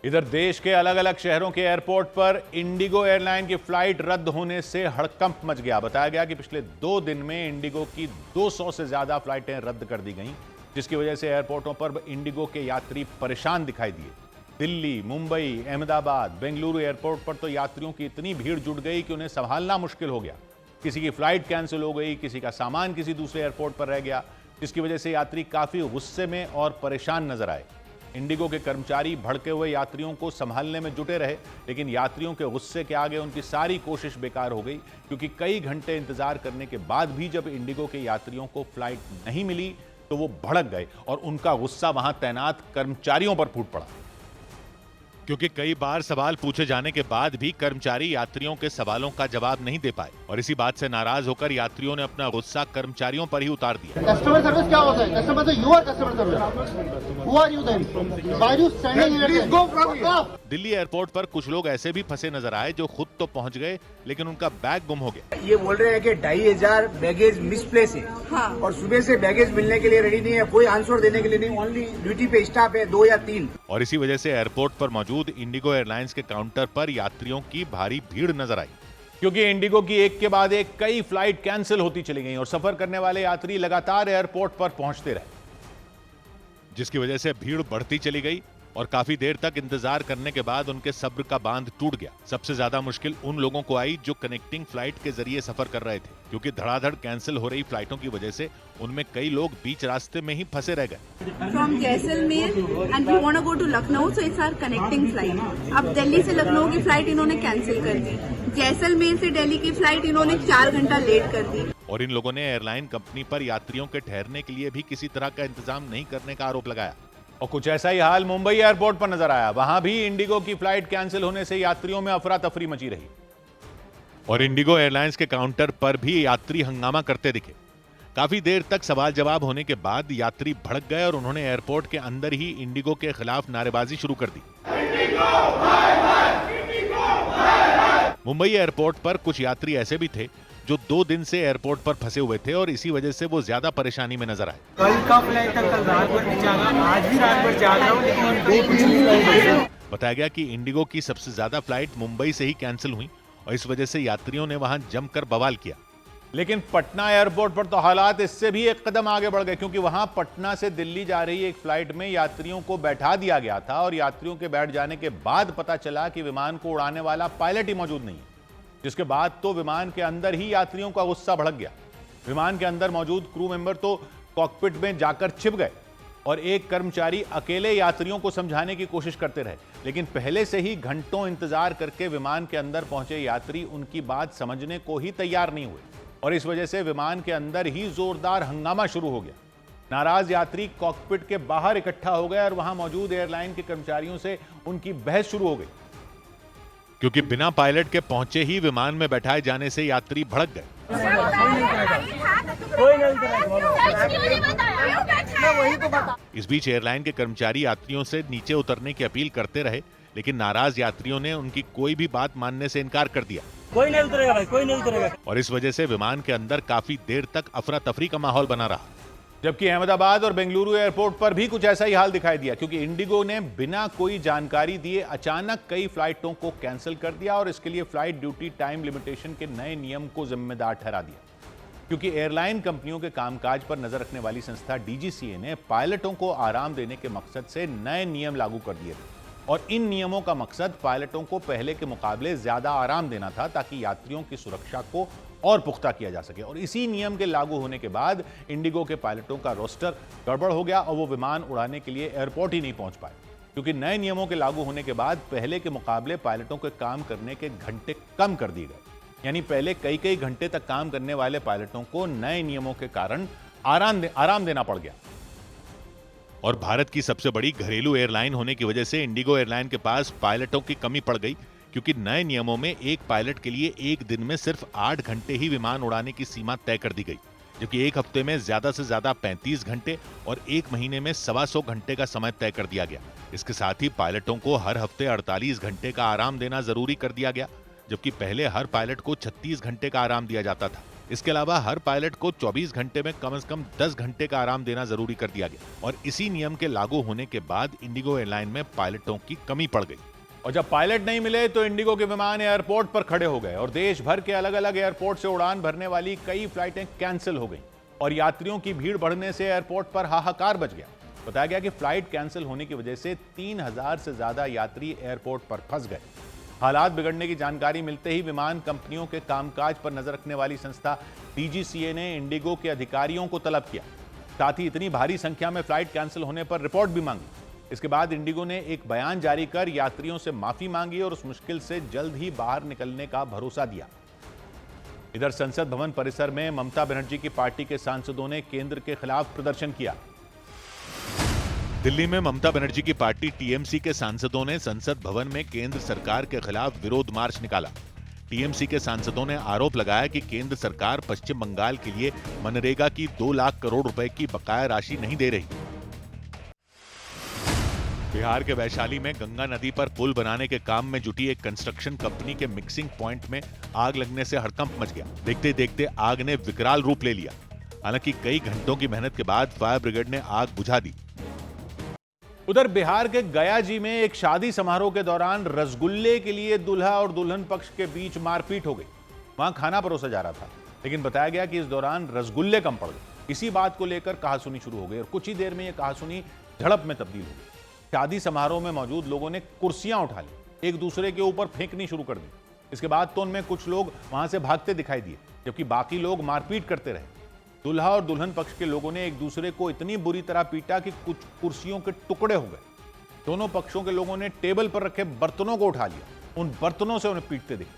इधर देश के अलग अलग शहरों के एयरपोर्ट पर इंडिगो एयरलाइन की फ्लाइट रद्द होने से हड़कंप मच गया। बताया गया कि पिछले 2 दिन में इंडिगो की 200 से ज्यादा फ्लाइटें रद्द कर दी गईं, जिसकी वजह से एयरपोर्टों पर इंडिगो के यात्री परेशान दिखाई दिए। दिल्ली, मुंबई, अहमदाबाद, बेंगलुरु एयरपोर्ट पर तो यात्रियों की इतनी भीड़ जुट गई कि उन्हें संभालना मुश्किल हो गया। किसी की फ्लाइट कैंसिल हो गई, किसी का सामान किसी दूसरे एयरपोर्ट पर रह गया, जिसकी वजह से यात्री काफी गुस्से में और परेशान नजर आए। इंडिगो के कर्मचारी भड़के हुए यात्रियों को संभालने में जुटे रहे, लेकिन यात्रियों के गुस्से के आगे उनकी सारी कोशिश बेकार हो गई, क्योंकि कई घंटे इंतजार करने के बाद भी जब इंडिगो के यात्रियों को फ्लाइट नहीं मिली तो वो भड़क गए और उनका गुस्सा वहां तैनात कर्मचारियों पर फूट पड़ा। क्योंकि कई बार सवाल पूछे जाने के बाद भी कर्मचारी यात्रियों के सवालों का जवाब नहीं दे पाए और इसी बात से नाराज होकर यात्रियों ने अपना गुस्सा कर्मचारियों पर ही उतार दिया। कस्टमर सर्विस क्या होता है? Customer service, you are customer service, who are you then? Why are you standing here? Delhi airport पर कुछ लोग ऐसे भी फंसे नजर आए जो खुद तो पहुंच गए, लेकिन उनका बैग गुम हो गया। ये बोल रहे हैं कि 2500 बैगेज मिसप्लेस है। हाँ। और सुबह से बैगेज मिलने के लिए रेडी नहीं है, कोई आंसर देने के लिए नहीं, ओनली ड्यूटी पे स्टाफ है 2 या 3। और इसी वजह से एयरपोर्ट पर मौजूद इंडिगो एयरलाइंस के काउंटर पर यात्रियों की भारी भीड़ नजर आई, क्योंकि इंडिगो की एक के बाद एक कई फ्लाइट कैंसिल होती चली गई और सफर करने वाले यात्री लगातार एयरपोर्ट पर पहुंचते रहे, जिसकी वजह से भीड़ बढ़ती चली गई। और काफी देर तक इंतजार करने के बाद उनके सब्र का बांध टूट गया। सबसे ज्यादा मुश्किल उन लोगों को आई जो कनेक्टिंग फ्लाइट के जरिए सफर कर रहे थे, क्योंकि धड़ाधड़ कैंसिल हो रही फ्लाइटों की वजह से उनमें कई लोग बीच रास्ते में ही फंसे रह गए। From Jaisalmer and we want to go to Lucknow, so it's our connecting flight. अब दिल्ली से लखनऊ की फ्लाइट इन्होंने कैंसिल कर दी, जैसलमेर से दिल्ली की फ्लाइट इन्होंने 4 घंटा लेट कर दी। और इन लोगों ने एयरलाइन कंपनी पर यात्रियों के ठहरने के लिए भी किसी तरह का इंतजाम नहीं करने का आरोप लगाया। और कुछ ऐसा ही हाल मुंबई एयरपोर्ट पर नजर आया। वहां भी इंडिगो की फ्लाइट कैंसिल होने से यात्रियों में अफरा तफरी मची रही और इंडिगो एयरलाइंस के काउंटर पर भी यात्री हंगामा करते दिखे। काफी देर तक सवाल जवाब होने के बाद यात्री भड़क गए और उन्होंने एयरपोर्ट के अंदर ही इंडिगो के खिलाफ नारेबाजी शुरू कर दी। मुंबई एयरपोर्ट पर कुछ यात्री ऐसे भी थे जो 2 दिन से एयरपोर्ट पर फंसे हुए थे और इसी वजह से वो ज्यादा परेशानी में नजर आए। कल का फ्लाइट था, कल रात भर भी जागा, आज भी रात भर जाग रहा हूँ, लेकिन बताया गया कि इंडिगो की सबसे ज्यादा फ्लाइट मुंबई से ही कैंसिल हुई और इस वजह से यात्रियों ने वहां जमकर बवाल किया। लेकिन पटना एयरपोर्ट पर तो हालात इससे भी एक कदम आगे बढ़ गए, क्योंकि वहां पटना से दिल्ली जा रही एक फ्लाइट में यात्रियों को बैठा दिया गया था और यात्रियों के बैठ जाने के बाद पता चला कि विमान को उड़ाने वाला पायलट ही मौजूद नहीं है, जिसके बाद तो विमान के अंदर ही यात्रियों का गुस्सा भड़क गया। विमान के अंदर मौजूद क्रू मेंबर तो कॉकपिट में जाकर छिप गए और एक कर्मचारी अकेले यात्रियों को समझाने की कोशिश करते रहे, लेकिन पहले से ही घंटों इंतजार करके विमान के अंदर पहुंचे यात्री उनकी बात समझने को ही तैयार नहीं हुए और इस वजह से विमान के अंदर ही जोरदार हंगामा शुरू हो गया। नाराज यात्री कॉकपिट के बाहर इकट्ठा हो गए और वहां मौजूद एयरलाइन के कर्मचारियों से उनकी बहस शुरू हो गई, क्योंकि बिना पायलट के पहुंचे ही विमान में बैठाए जाने से यात्री भड़क गए। इस बीच एयरलाइन के कर्मचारी यात्रियों से नीचे उतरने की अपील करते रहे, लेकिन नाराज यात्रियों ने उनकी कोई भी बात मानने से इनकार कर दिया। कोई नहीं उतरेगा भाई, कोई नहीं उतरेगा। और इस वजह से विमान के अंदर काफी देर तक अफरा तफरी का माहौल बना रहा। जबकि अहमदाबाद और बेंगलुरु एयरपोर्ट पर भी कुछ ऐसा ही हाल दिखाई दिया, क्योंकि इंडिगो ने बिना कोई जानकारी दिए अचानक कई फ्लाइटों को कैंसिल कर दिया और इसके लिए फ्लाइट ड्यूटी टाइम लिमिटेशन के नए नियम को जिम्मेदार ठहरा दिया। क्योंकि एयरलाइन कंपनियों के कामकाज पर नजर रखने वाली संस्था डीजीसीए ने पायलटों को आराम देने के मकसद से नए नियम लागू कर दिए थे और इन नियमों का मकसद पायलटों को पहले के मुकाबले ज्यादा आराम देना था, ताकि यात्रियों की सुरक्षा को और पुख्ता किया जा सके। और इसी नियम के लागू होने के बाद इंडिगो के पायलटों का रोस्टर गड़बड़ हो गया और वो विमान उड़ाने के लिए एयरपोर्ट ही नहीं पहुंच पाए, क्योंकि नए नियमों के लागू होने के बाद पहले के मुकाबले पायलटों के काम करने के घंटे कम कर दिए गए। यानी पहले कई घंटे तक काम करने वाले पायलटों को नए नियमों के कारण आराम देना पड़ गया। और भारत की सबसे बड़ी घरेलू एयरलाइन होने की वजह से इंडिगो एयरलाइन के पास पायलटों की कमी पड़ गई, क्योंकि नए नियमों में एक पायलट के लिए एक दिन में सिर्फ 8 घंटे ही विमान उड़ाने की सीमा तय कर दी गई, जबकि एक हफ्ते में ज्यादा से ज्यादा 35 घंटे और एक महीने में 125 घंटे का समय तय कर दिया गया। इसके साथ ही पायलटों को हर हफ्ते 48 घंटे का आराम देना जरूरी कर दिया गया, जबकि पहले हर पायलट को 36 घंटे का आराम दिया जाता था। इसके अलावा हर पायलट को 24 घंटे में कम से कम 10 घंटे का आराम देना जरूरी कर दिया गया। और इसी नियम के लागू होने के बाद इंडिगो एयरलाइन में पायलटों की कमी पड़ गई और जब पायलट नहीं मिले तो इंडिगो के विमान एयरपोर्ट पर खड़े हो गए और देश भर के अलग अलग एयरपोर्ट से उड़ान भरने वाली कई फ्लाइटें कैंसिल हो गईं और यात्रियों की भीड़ बढ़ने से एयरपोर्ट पर हाहाकार मच गया। बताया गया कि फ्लाइट कैंसिल होने की वजह से 3000 से ज्यादा यात्री एयरपोर्ट पर फंस गए। हालात बिगड़ने की जानकारी मिलते ही विमान कंपनियों के कामकाज पर नजर रखने वाली संस्था डीजीसीए ने इंडिगो के अधिकारियों को तलब किया। साथ ही इतनी भारी संख्या में फ्लाइट कैंसिल होने पर रिपोर्ट भी मांगी। इसके बाद इंडिगो ने एक बयान जारी कर यात्रियों से माफी मांगी और उस मुश्किल से जल्द ही बाहर निकलने का भरोसा दिया। इधर संसद भवन परिसर में ममता बनर्जी की पार्टी के सांसदों ने केंद्र के खिलाफ प्रदर्शन किया। दिल्ली में ममता बनर्जी की पार्टी टीएमसी के सांसदों ने संसद भवन में केंद्र सरकार के खिलाफ विरोध मार्च निकाला। टीएमसी के सांसदों ने आरोप लगाया कि केंद्र सरकार पश्चिम बंगाल के लिए मनरेगा की 2 लाख करोड़ रुपए की बकाया राशि नहीं दे रही। बिहार के वैशाली में गंगा नदी पर पुल बनाने के काम में जुटी एक कंस्ट्रक्शन कंपनी के मिक्सिंग पॉइंट में आग लगने से हड़कंप मच गया। देखते देखते आग ने विकराल रूप ले लिया। हालांकि कई घंटों की मेहनत के बाद फायर ब्रिगेड ने आग बुझा दी। उधर बिहार के गया जी में एक शादी समारोह के दौरान रसगुल्ले के लिए दूल्हा और दुल्हन पक्ष के बीच मारपीट हो गई। वहां खाना परोसा जा रहा था, लेकिन बताया गया कि इस दौरान रसगुल्ले कम पड़ गए। इसी बात को लेकर कहासुनी शुरू हो गई और कुछ ही देर में यह कहासुनी झड़प में तब्दील हो गई। शादी समारोह में मौजूद लोगों ने कुर्सियां उठा ली, एक दूसरे के ऊपर फेंकनी शुरू कर दी। इसके बाद तो उनमें कुछ लोग वहां से भागते दिखाई दिए, जबकि बाकी लोग मारपीट करते रहे। दुल्हा और दुल्हन पक्ष के लोगों ने एक दूसरे को इतनी बुरी तरह पीटा कि कुछ कुर्सियों के टुकड़े हो गए। दोनों पक्षों के लोगों ने टेबल पर रखे बर्तनों को उठा लिया, उन बर्तनों से उन्हें पीटते दिखे।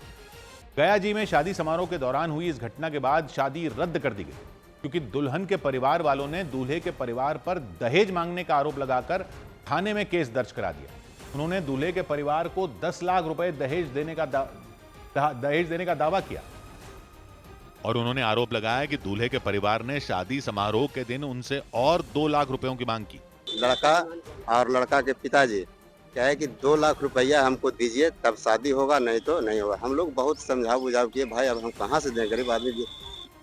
गया जी में शादी समारोह के दौरान हुई इस घटना के बाद शादी रद्द कर दी गई, क्योंकि दुल्हन के परिवार वालों ने दूल्हे के परिवार पर दहेज मांगने का आरोप लगाकर थाने में केस दर्ज करा दिया। उन्होंने दूल्हे के परिवार को 10 लाख रुपए दहेज देने का दावा किया और उन्होंने आरोप लगाया कि दूल्हे के परिवार ने शादी समारोह के दिन उनसे और 2 लाख रुपयों की मांग की। लड़का और लड़का के पिताजी क्या है कि 2 लाख रुपया हमको दीजिए तब शादी होगा, नहीं तो नहीं होगा। हम लोग बहुत समझाव बुझाव किए, भाई अब हम कहाँ से दें, गरीब आदमी।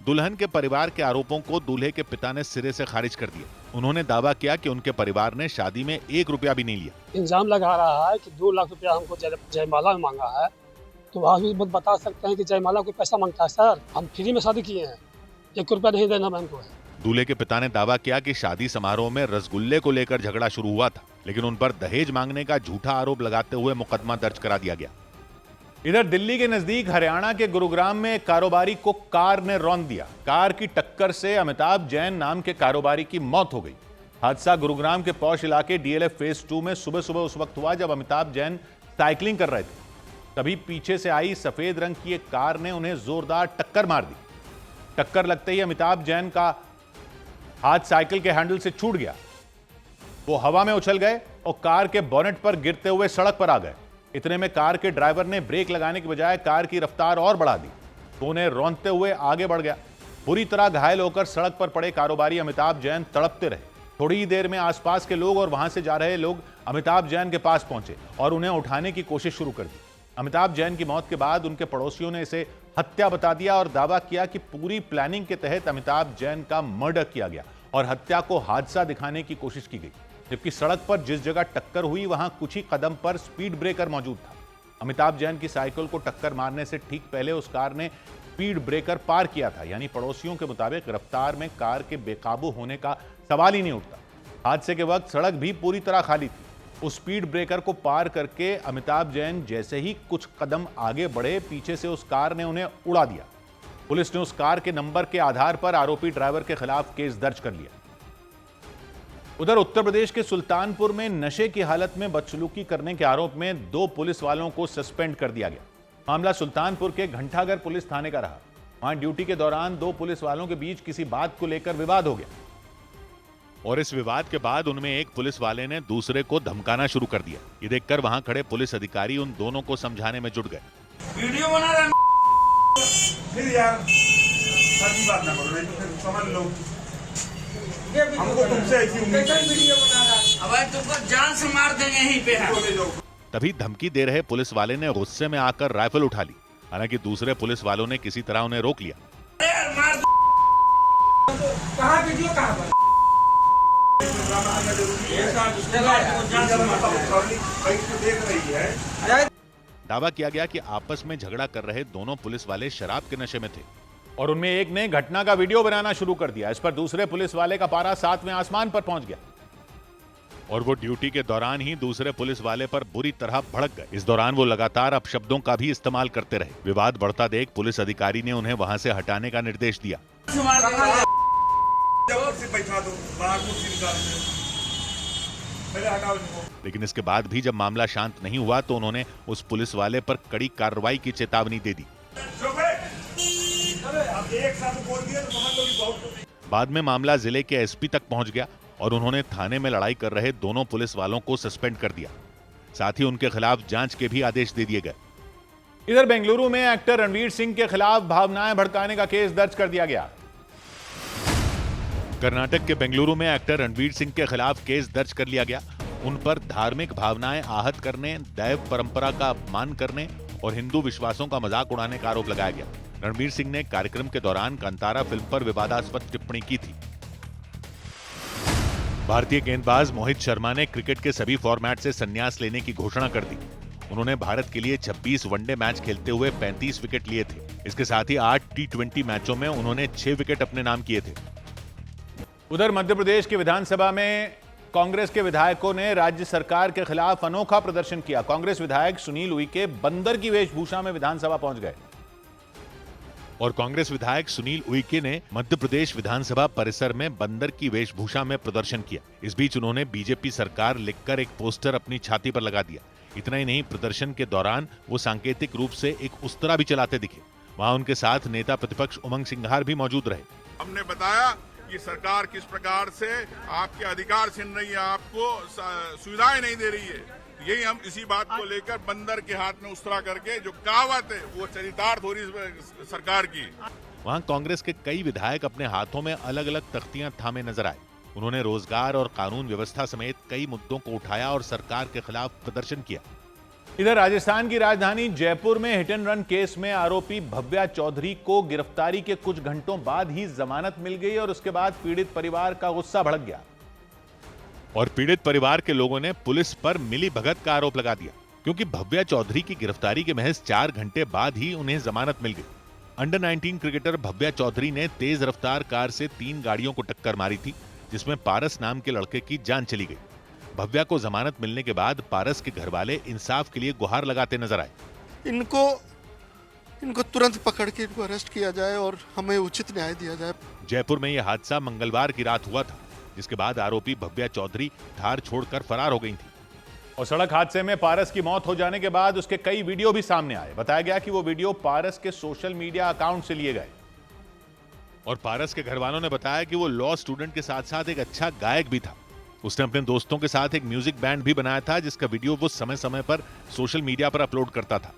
दुल्हन के परिवार के आरोपों को दूल्हे के पिता ने सिरे से खारिज कर दिया। उन्होंने दावा किया कि उनके परिवार ने शादी में 1 रुपया भी नहीं लिया। इल्जाम लगा रहा है कि 2 लाख रुपया हमको जयमाला में मांगा है, तो आप भी बता सकते हैं कि जयमाला कोई पैसा मांगता है? सर, हम फ्री में शादी किए हैं, 1 रुपया नहीं देना हमको। दूल्हे के पिता ने दावा किया कि शादी समारोह में रसगुल्ले को लेकर झगड़ा शुरू हुआ था, लेकिन उन पर दहेज मांगने का झूठा आरोप लगाते हुए मुकदमा दर्ज करा दिया गया। इधर दिल्ली के नजदीक हरियाणा के गुरुग्राम में एक कारोबारी को कार ने रौंद दिया। कार की टक्कर से अमिताभ जैन नाम के कारोबारी की मौत हो गई। हादसा गुरुग्राम के पौष इलाके DLF फेज 2 में सुबह सुबह उस वक्त हुआ जब अमिताभ जैन साइकिलिंग कर रहे थे। तभी पीछे से आई सफेद रंग की एक कार ने उन्हें जोरदार टक्कर मार दी। टक्कर लगते ही अमिताभ जैन का हाथ साइकिल के हैंडल से छूट गया। वो हवा में उछल गए और कार के बोनेट पर गिरते हुए सड़क पर आ गए। इतने में कार के ड्राइवर ने ब्रेक लगाने के बजाय कार की रफ्तार और बढ़ा दी तो उन्हें रौंदते हुए आगे बढ़ गया। बुरी तरह घायल होकर सड़क पर पड़े कारोबारी अमिताभ जैन तड़पते रहे। थोड़ी ही देर में आसपास के लोग और वहां से जा रहे लोग अमिताभ जैन के पास पहुंचे और उन्हें उठाने की कोशिश शुरू कर दी। अमिताभ जैन की मौत के बाद उनके पड़ोसियों ने इसे हत्या बता दिया और दावा किया कि पूरी प्लानिंग के तहत अमिताभ जैन का मर्डर किया गया और हत्या को हादसा दिखाने की कोशिश की गई। जबकि सड़क पर जिस जगह टक्कर हुई वहां कुछ ही कदम पर स्पीड ब्रेकर मौजूद था। अमिताभ जैन की साइकिल को टक्कर मारने से ठीक पहले उस कार ने स्पीड ब्रेकर पार किया था, यानी पड़ोसियों के मुताबिक रफ्तार में कार के बेकाबू होने का सवाल ही नहीं उठता। हादसे के वक्त सड़क भी पूरी तरह खाली थी। उस स्पीड ब्रेकर को पार करके अमिताभ जैन जैसे ही कुछ कदम आगे बढ़े, पीछे से उस कार ने उन्हें उड़ा दिया। पुलिस ने उस कार के नंबर के आधार पर आरोपी ड्राइवर के खिलाफ केस दर्ज कर लिया। उधर उत्तर प्रदेश के सुल्तानपुर में नशे की हालत में बदसलूकी करने के आरोप में 2 पुलिस वालों को सस्पेंड कर दिया गया। मामला सुल्तानपुर के घंटाघर पुलिस थाने का रहा। वहां ड्यूटी के दौरान 2 पुलिस वालों के बीच किसी बात को लेकर विवाद हो गया और इस विवाद के बाद उनमें एक पुलिस वाले ने दूसरे को धमकाना शुरू कर दिया। ये देखकर वहां खड़े पुलिस अधिकारी उन दोनों को समझाने में जुट गए। वीडियो बना रहा फिर यार सच्ची बात ना करो, नहीं तो फिर समझ लो हमको तुमसे ऐसी उम्मीद वीडियो बना रहा, अब तुमको जान से मार देंगे यहीं पे है। तभी धमकी दे रहे पुलिस वाले ने गुस्से में आकर राइफल उठा ली। हालांकि दूसरे पुलिस वालों ने किसी तरह उन्हें रोक लिया। कहाँ वीडियो कहाँ पर? दावा किया गया कि आपस में झगड़ा कर रहे दोनों पुलिस वाले शराब के नशे में थे और उनमें एक ने घटना का वीडियो बनाना शुरू कर दिया। इस पर दूसरे पुलिस वाले का पारा 7वें आसमान पर पहुंच गया और वो ड्यूटी के दौरान ही दूसरे पुलिस वाले पर बुरी तरह भड़क गए। इस दौरान वो लगातार अपशब्दों का भी इस्तेमाल करते रहे। विवाद बढ़ता देख पुलिस अधिकारी ने उन्हें वहां से हटाने का निर्देश दिया। लेकिन इसके बाद भी जब मामला शांत नहीं हुआ तो उन्होंने उस पुलिस वाले पर कड़ी कार्रवाई की चेतावनी दे दी। बाद में मामला जिले के एसपी तक पहुंच गया और उन्होंने थाने में लड़ाई कर रहे दोनों पुलिस वालों को सस्पेंड कर दिया। साथ ही उनके खिलाफ जांच के भी आदेश दे दिए गए। इधर बेंगलुरु में एक्टर रणवीर सिंह के खिलाफ भावनाएं भड़काने का केस दर्ज कर दिया गया। कर्नाटक के बेंगलुरु में एक्टर रणवीर सिंह के खिलाफ केस दर्ज कर लिया गया। उन पर धार्मिक भावनाएं आहत करने, दैव परंपरा का अपमान करने और हिंदू विश्वासों का मजाक उड़ाने का आरोप लगाया गया। रणवीर सिंह ने कार्यक्रम के दौरान कांतारा फिल्म पर विवादास्पद टिप्पणी की थी। भारतीय गेंदबाज मोहित शर्मा ने क्रिकेट के सभी फॉर्मेट से संन्यास लेने की घोषणा कर दी। उन्होंने भारत के लिए 26 वनडे मैच खेलते हुए 35 विकेट लिए थे। इसके साथ ही 8 T20 मैचों में उन्होंने 6 विकेट अपने नाम किए थे। उधर मध्य प्रदेश की विधानसभा में कांग्रेस के विधायकों ने राज्य सरकार के खिलाफ अनोखा प्रदर्शन किया। कांग्रेस विधायक सुनील उइके बंदर की वेशभूषा में विधानसभा पहुंच गए और कांग्रेस विधायक सुनील उइके ने मध्य प्रदेश विधानसभा परिसर में बंदर की वेशभूषा में प्रदर्शन किया। इस बीच उन्होंने बीजेपी सरकार लिखकर एक पोस्टर अपनी छाती पर लगा दिया। इतना ही नहीं, प्रदर्शन के दौरान वो सांकेतिक रूप से एक उस्तरा भी चलाते दिखे। वहां उनके साथ नेता प्रतिपक्ष उमंग सिंघार भी मौजूद रहे। हमने बताया कि सरकार किस प्रकार से आपके अधिकार छीन रही है, आपको सुविधाएं नहीं दे रही है। यही हम इसी बात को लेकर बंदर के हाथ में उस्तरा करके जो कहावत है वो चरितार्थ हो रही सरकार की। वहां कांग्रेस के कई विधायक अपने हाथों में अलग अलग तख्तियां थामे नजर आए। उन्होंने रोजगार और कानून व्यवस्था समेत कई मुद्दों को उठाया और सरकार के खिलाफ प्रदर्शन किया। इधर राजस्थान की राजधानी जयपुर में हिट एंड रन केस में आरोपी भव्या चौधरी को गिरफ्तारी के कुछ घंटों बाद ही जमानत मिल गई और उसके बाद पीड़ित परिवार का गुस्सा भड़क गया और पीड़ित परिवार के लोगों ने पुलिस पर मिली भगत का आरोप लगा दिया, क्योंकि भव्या चौधरी की गिरफ्तारी के महज 4 घंटे बाद ही उन्हें जमानत मिल गई। अंडर 19 क्रिकेटर भव्या चौधरी ने तेज रफ्तार कार से 3 गाड़ियों को टक्कर मारी थी, जिसमें पारस नाम के लड़के की जान चली गई। भव्या को जमानत मिलने के बाद पारस के घर वाले इंसाफ के लिए गुहार लगाते नजर आए। इनको तुरंत पकड़ के इनको अरेस्ट किया जाए और हमें उचित न्याय दिया जाए। जयपुर में यह हादसा मंगलवार की रात हुआ था, जिसके बाद आरोपी भव्या चौधरी थार छोड़कर फरार हो गई थी और सड़क हादसे में पारस की मौत हो जाने के बाद उसके कई वीडियो भी सामने आए। बताया गया कि वो वीडियो पारस के सोशल मीडिया अकाउंट से लिए गए और पारस के घर वालों ने बताया कि वो लॉ स्टूडेंट के साथ साथ एक अच्छा गायक भी था। उसने अपने दोस्तों के साथ एक म्यूजिक बैंड भी बनाया था, जिसका वीडियो वो समय समय पर सोशल मीडिया पर अपलोड करता था।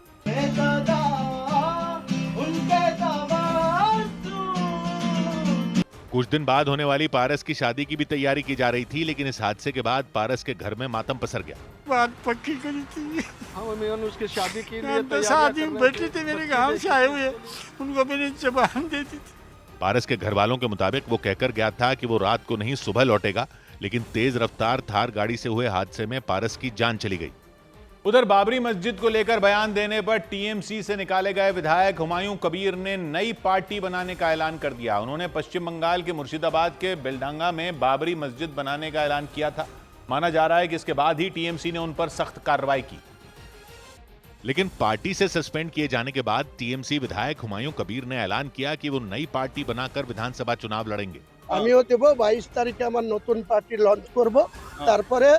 कुछ दिन बाद होने वाली पारस की शादी की भी तैयारी की जा रही थी, लेकिन इस हादसे के बाद पारस के घर में मातम पसर गया। बात पक्की करी थी। मैंने उसके शादी के लिए 10 आदमी बैठे थे मेरे गांव से आए हुए, उनको मैंने जबान दे दी थी। पारस के घर वालों के मुताबिक वो कहकर गया था कि वो रात को नहीं सुबह लौटेगा, लेकिन तेज रफ्तार थार गाड़ी से हुए हादसे में पारस की जान चली गई। उधर बाबरी मस्जिद को लेकर बयान देने पर टीएमसी से निकाले गए विधायक हुमायूं कबीर ने नई पार्टी बनाने का ऐलान कर दिया। उन्होंने पश्चिम बंगाल के मुर्शिदाबाद के बेलडांगा में बाबरी मस्जिद बनाने का ऐलान किया था। माना जा रहा है कि इसके बाद ही टीएमसी ने उन पर सख्त कार्रवाई की। लेकिन पार्टी से सस्पेंड किए जाने के बाद टीएमसी विधायक हुमायूं कबीर ने ऐलान किया कि वो नई पार्टी बनाकर विधानसभा चुनाव लड़ेंगे। আমিও দেব 22 তারিখে আমার নতুন পার্টি লঞ্চ করব, তারপরে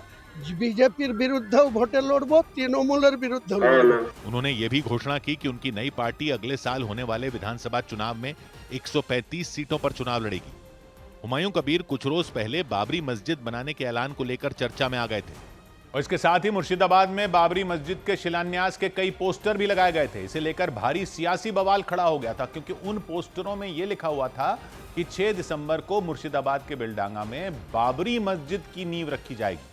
বিজেপির বিরুদ্ধেও ভোটে লড়ব, তৃণমূলের বিরুদ্ধেও লড়ব। उन्होंने ये भी घोषणा की कि उनकी नई पार्टी अगले साल होने वाले विधानसभा चुनाव में 135 सीटों पर चुनाव लड़ेगी। हुमायूं कबीर कुछ रोज पहले बाबरी मस्जिद बनाने के ऐलान को लेकर चर्चा में आ गए थे और इसके साथ ही मुर्शिदाबाद में बाबरी मस्जिद के शिलान्यास के कई पोस्टर भी लगाए गए थे। इसे लेकर भारी सियासी बवाल खड़ा हो गया था, क्योंकि उन पोस्टरों में यह लिखा हुआ था कि 6 दिसंबर को मुर्शिदाबाद के बेलडांगा में बाबरी मस्जिद की नींव रखी जाएगी।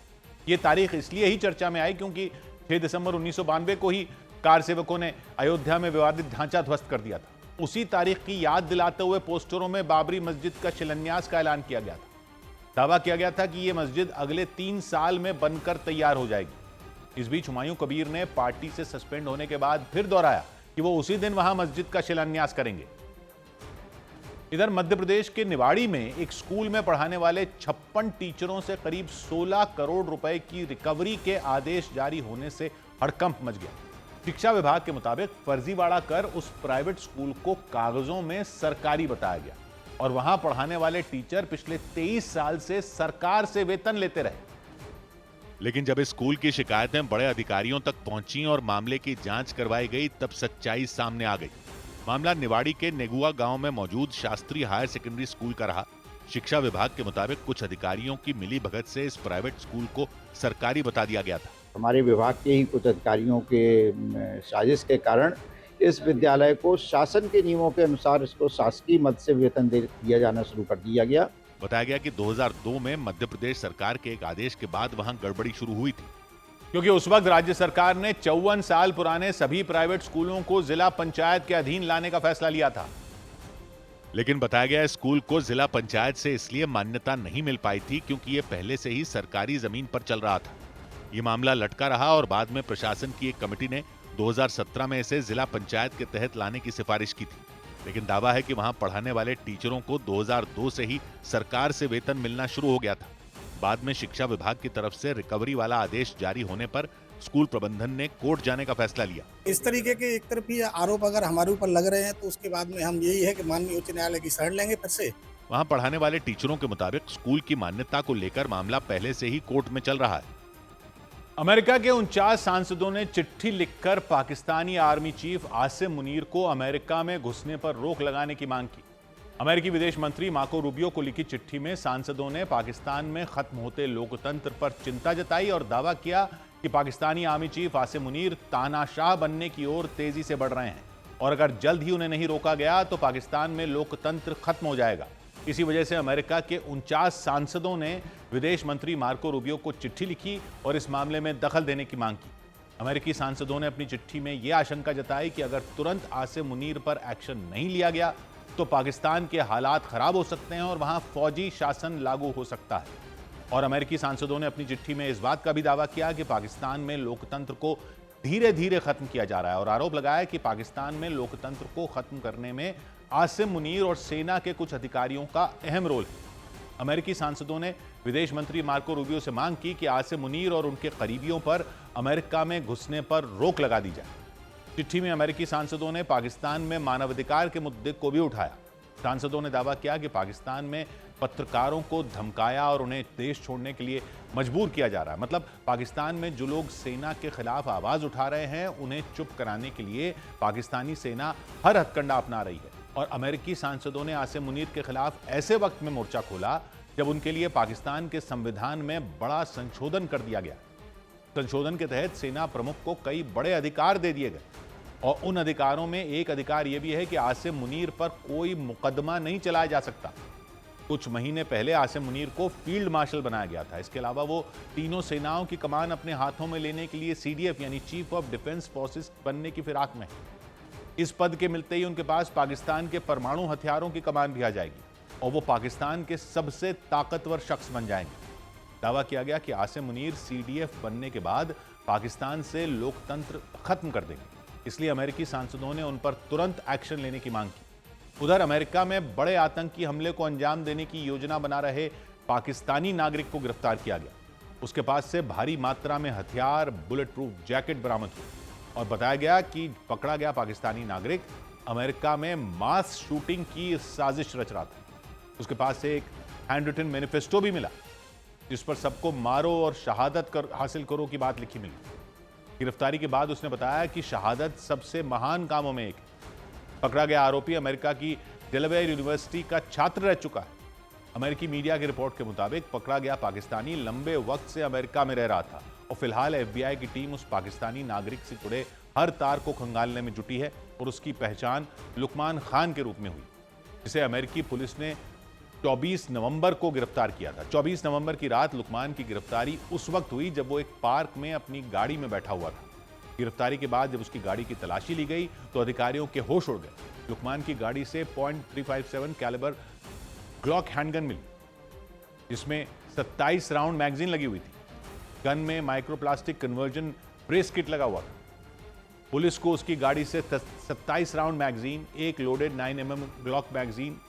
ये तारीख इसलिए ही चर्चा में आई क्योंकि 6 दिसंबर 1992 को ही कार सेवकों ने अयोध्या में विवादित ढांचा ध्वस्त कर दिया था। उसी तारीख की याद दिलाते हुए पोस्टरों में बाबरी मस्जिद का शिलान्यास का ऐलान किया गया था। दावा किया गया था कि यह मस्जिद अगले 3 साल में बनकर तैयार हो जाएगी। इस बीच हुमायूं कबीर ने पार्टी से सस्पेंड होने के बाद फिर दोहराया कि वो उसी दिन वहां मस्जिद का शिलान्यास करेंगे। इधर मध्य प्रदेश के निवाड़ी में एक स्कूल में पढ़ाने वाले 56 टीचरों से करीब 16 करोड़ रुपए की रिकवरी के आदेश जारी होने से हड़कंप मच गया। शिक्षा विभाग के मुताबिक फर्जीवाड़ा कर उस प्राइवेट स्कूल को कागजों में सरकारी बताया गया और वहां पढ़ाने वाले टीचर पिछले 23 साल से सरकार से वेतन लेते रहे। लेकिन जब इस स्कूल की शिकायतें बड़े अधिकारियों तक पहुंची और मामले की जांच करवाई गई, तब सच्चाई सामने आ गई। मामला निवाड़ी के नेगुआ गांव में मौजूद शास्त्री हायर सेकेंडरी स्कूल का रहा। शिक्षा विभाग के मुताबिक कुछ अधिकारियों की मिली भगत से इस प्राइवेट स्कूल को सरकारी बता दिया गया था। हमारे विभाग के ही कुछ अधिकारियों के साजिश के कारण इस विद्यालय को शासन के नियमों के अनुसार इसको शासकीय मद से वेतन दिया जाना शुरू कर दिया गया। बताया गया कि 2002 में मध्य प्रदेश सरकार के एक आदेश के बाद वहां गड़बड़ी शुरू हुई थी, क्योंकि उस वक्त राज्य सरकार ने 54 साल पुराने सभी प्राइवेट स्कूलों को जिला पंचायत के अधीन लाने का फैसला लिया था। लेकिन बताया गया स्कूल को जिला पंचायत से इसलिए मान्यता नहीं मिल पाई थी क्योंकि ये पहले से ही सरकारी जमीन पर चल रहा था। ये मामला लटका रहा और बाद में प्रशासन की एक कमेटी ने 2017 में इसे जिला पंचायत के तहत लाने की सिफारिश की थी। लेकिन दावा है कि वहां पढ़ाने वाले टीचरों को 2002 से ही सरकार से वेतन मिलना शुरू हो गया था। बाद में शिक्षा विभाग की तरफ से रिकवरी वाला आदेश जारी होने पर स्कूल प्रबंधन ने कोर्ट जाने का फैसला लिया। इस तरीके के एक तरफ ही आरोप अगर हमारे ऊपर लग रहे हैं तो उसके बाद में हम यही है कि माननीय उच्च न्यायालय की शरण लेंगे फिर से। वहां पढ़ाने वाले टीचरों के मुताबिक स्कूल की मान्यता को लेकर मामला पहले से ही कोर्ट में चल रहा है। अमेरिका के 49 सांसदों ने चिट्ठी लिखकर पाकिस्तानी आर्मी चीफ आसिम मुनीर को अमेरिका में घुसने पर रोक लगाने की मांग की। अमेरिकी विदेश मंत्री मार्को रूबियो को लिखी चिट्ठी में सांसदों ने पाकिस्तान में खत्म होते लोकतंत्र पर चिंता जताई और दावा किया कि पाकिस्तानी आर्मी चीफ आसिम मुनीर तानाशाह बनने की ओर तेजी से बढ़ रहे हैं और अगर जल्द ही उन्हें नहीं रोका गया तो पाकिस्तान में लोकतंत्र खत्म हो जाएगा। इसी वजह से अमेरिका के 49 सांसदों ने विदेश मंत्री मार्को रूबियो को चिट्ठी लिखी और इस मामले में दखल देने की मांग की। अमेरिकी सांसदों ने अपनी चिट्ठी में यह आशंका जताई कि अगर तुरंत आसिम मुनीर पर एक्शन नहीं लिया गया तो पाकिस्तान के हालात खराब हो सकते हैं और वहां फौजी शासन लागू हो सकता है। और अमेरिकी सांसदों ने अपनी चिट्ठी में इस बात का भी दावा किया कि पाकिस्तान में लोकतंत्र को धीरे धीरे खत्म किया जा रहा है और आरोप लगाया कि पाकिस्तान में लोकतंत्र को खत्म करने में आसिम मुनीर और सेना के कुछ अधिकारियों का अहम रोल है। अमेरिकी सांसदों ने विदेश मंत्री मार्को रूबियो से मांग की कि आसिम मुनीर और उनके करीबियों पर अमेरिका में घुसने पर रोक लगा दी जाए। चिट्ठी में अमेरिकी सांसदों ने पाकिस्तान में मानवाधिकार के मुद्दे को भी उठाया। सांसदों ने दावा किया कि पाकिस्तान में पत्रकारों को धमकाया और उन्हें देश छोड़ने के लिए मजबूर किया जा रहा है। मतलब पाकिस्तान में जो लोग सेना के खिलाफ आवाज उठा रहे हैं उन्हें चुप कराने के लिए पाकिस्तानी सेना हर हथकंडा अपना रही है। और अमेरिकी सांसदों ने आसिम मुनीर के खिलाफ ऐसे वक्त में मोर्चा खोला जब उनके लिए पाकिस्तान के संविधान में बड़ा संशोधन कर दिया गया। संशोधन के तहत सेना प्रमुख को कई बड़े अधिकार दे दिए गए और उन अधिकारों में एक अधिकार यह भी है कि आसिम मुनीर पर कोई मुकदमा नहीं चलाया जा सकता। कुछ महीने पहले आसिम मुनीर को फील्ड मार्शल बनाया गया था। इसके अलावा वो तीनों सेनाओं की कमान अपने हाथों में लेने के लिए CDF यानी चीफ ऑफ डिफेंस फोर्सेस बनने की फिराक में है। इस पद के मिलते ही उनके पास पाकिस्तान के परमाणु हथियारों की कमान भी आ जाएगी और वो पाकिस्तान के सबसे ताकतवर शख्स बन जाएंगे। दावा किया गया कि आसिम मुनीर CDF बनने के बाद पाकिस्तान से लोकतंत्र खत्म कर देंगे। इसलिए अमेरिकी सांसदों ने उन पर तुरंत एक्शन लेने की मांग की। उधर अमेरिका में बड़े आतंकी हमले को अंजाम देने की योजना बना रहे पाकिस्तानी नागरिक को गिरफ्तार किया गया। उसके पास से भारी मात्रा में हथियार, बुलेट प्रूफ जैकेट बरामद हुए और बताया गया कि पकड़ा गया पाकिस्तानी नागरिक अमेरिका में मास शूटिंग की साजिश रच रहा था। उसके पास से एक हैंड रिटन मैनिफेस्टो भी मिला जिस पर सबको मारो और शहादत हासिल करो की बात लिखी मिली। गिरफ्तारी के बाद उसने बताया कि शहादत सबसे महान कामों में एक है। पकड़ा गया आरोपी अमेरिका की डेलावेयर यूनिवर्सिटी का छात्र रह चुका है। अमेरिकी मीडिया की रिपोर्ट के मुताबिक पकड़ा गया पाकिस्तानी लंबे वक्त से अमेरिका में रह रहा था और फिलहाल FBI की टीम उस पाकिस्तानी नागरिक से जुड़े हर तार को खंगालने में जुटी है और उसकी पहचान लुकमान खान के रूप में हुई, जिसे अमेरिकी पुलिस ने 24 नवंबर को गिरफ्तार किया था। 24 नवंबर की रात लुकमान की गिरफ्तारी उस वक्त हुई जब वो एक पार्क में अपनी गाड़ी में बैठा हुआ था। गिरफ्तारी के बाद जब उसकी गाड़ी की तलाशी ली गई तो अधिकारियों के होश उड़ गए। लुकमान की गाड़ी से .357 कैलिबर ग्लॉक हैंडगन मिली जिसमें 27 राउंड मैगजीन लगी हुई थी। गन में माइक्रोप्लास्टिक कन्वर्जन ब्रेस किट लगा हुआ था। पुलिस को उसकी गाड़ी से 27 राउंड मैगजीन, एक loaded 9mm Glock magazine,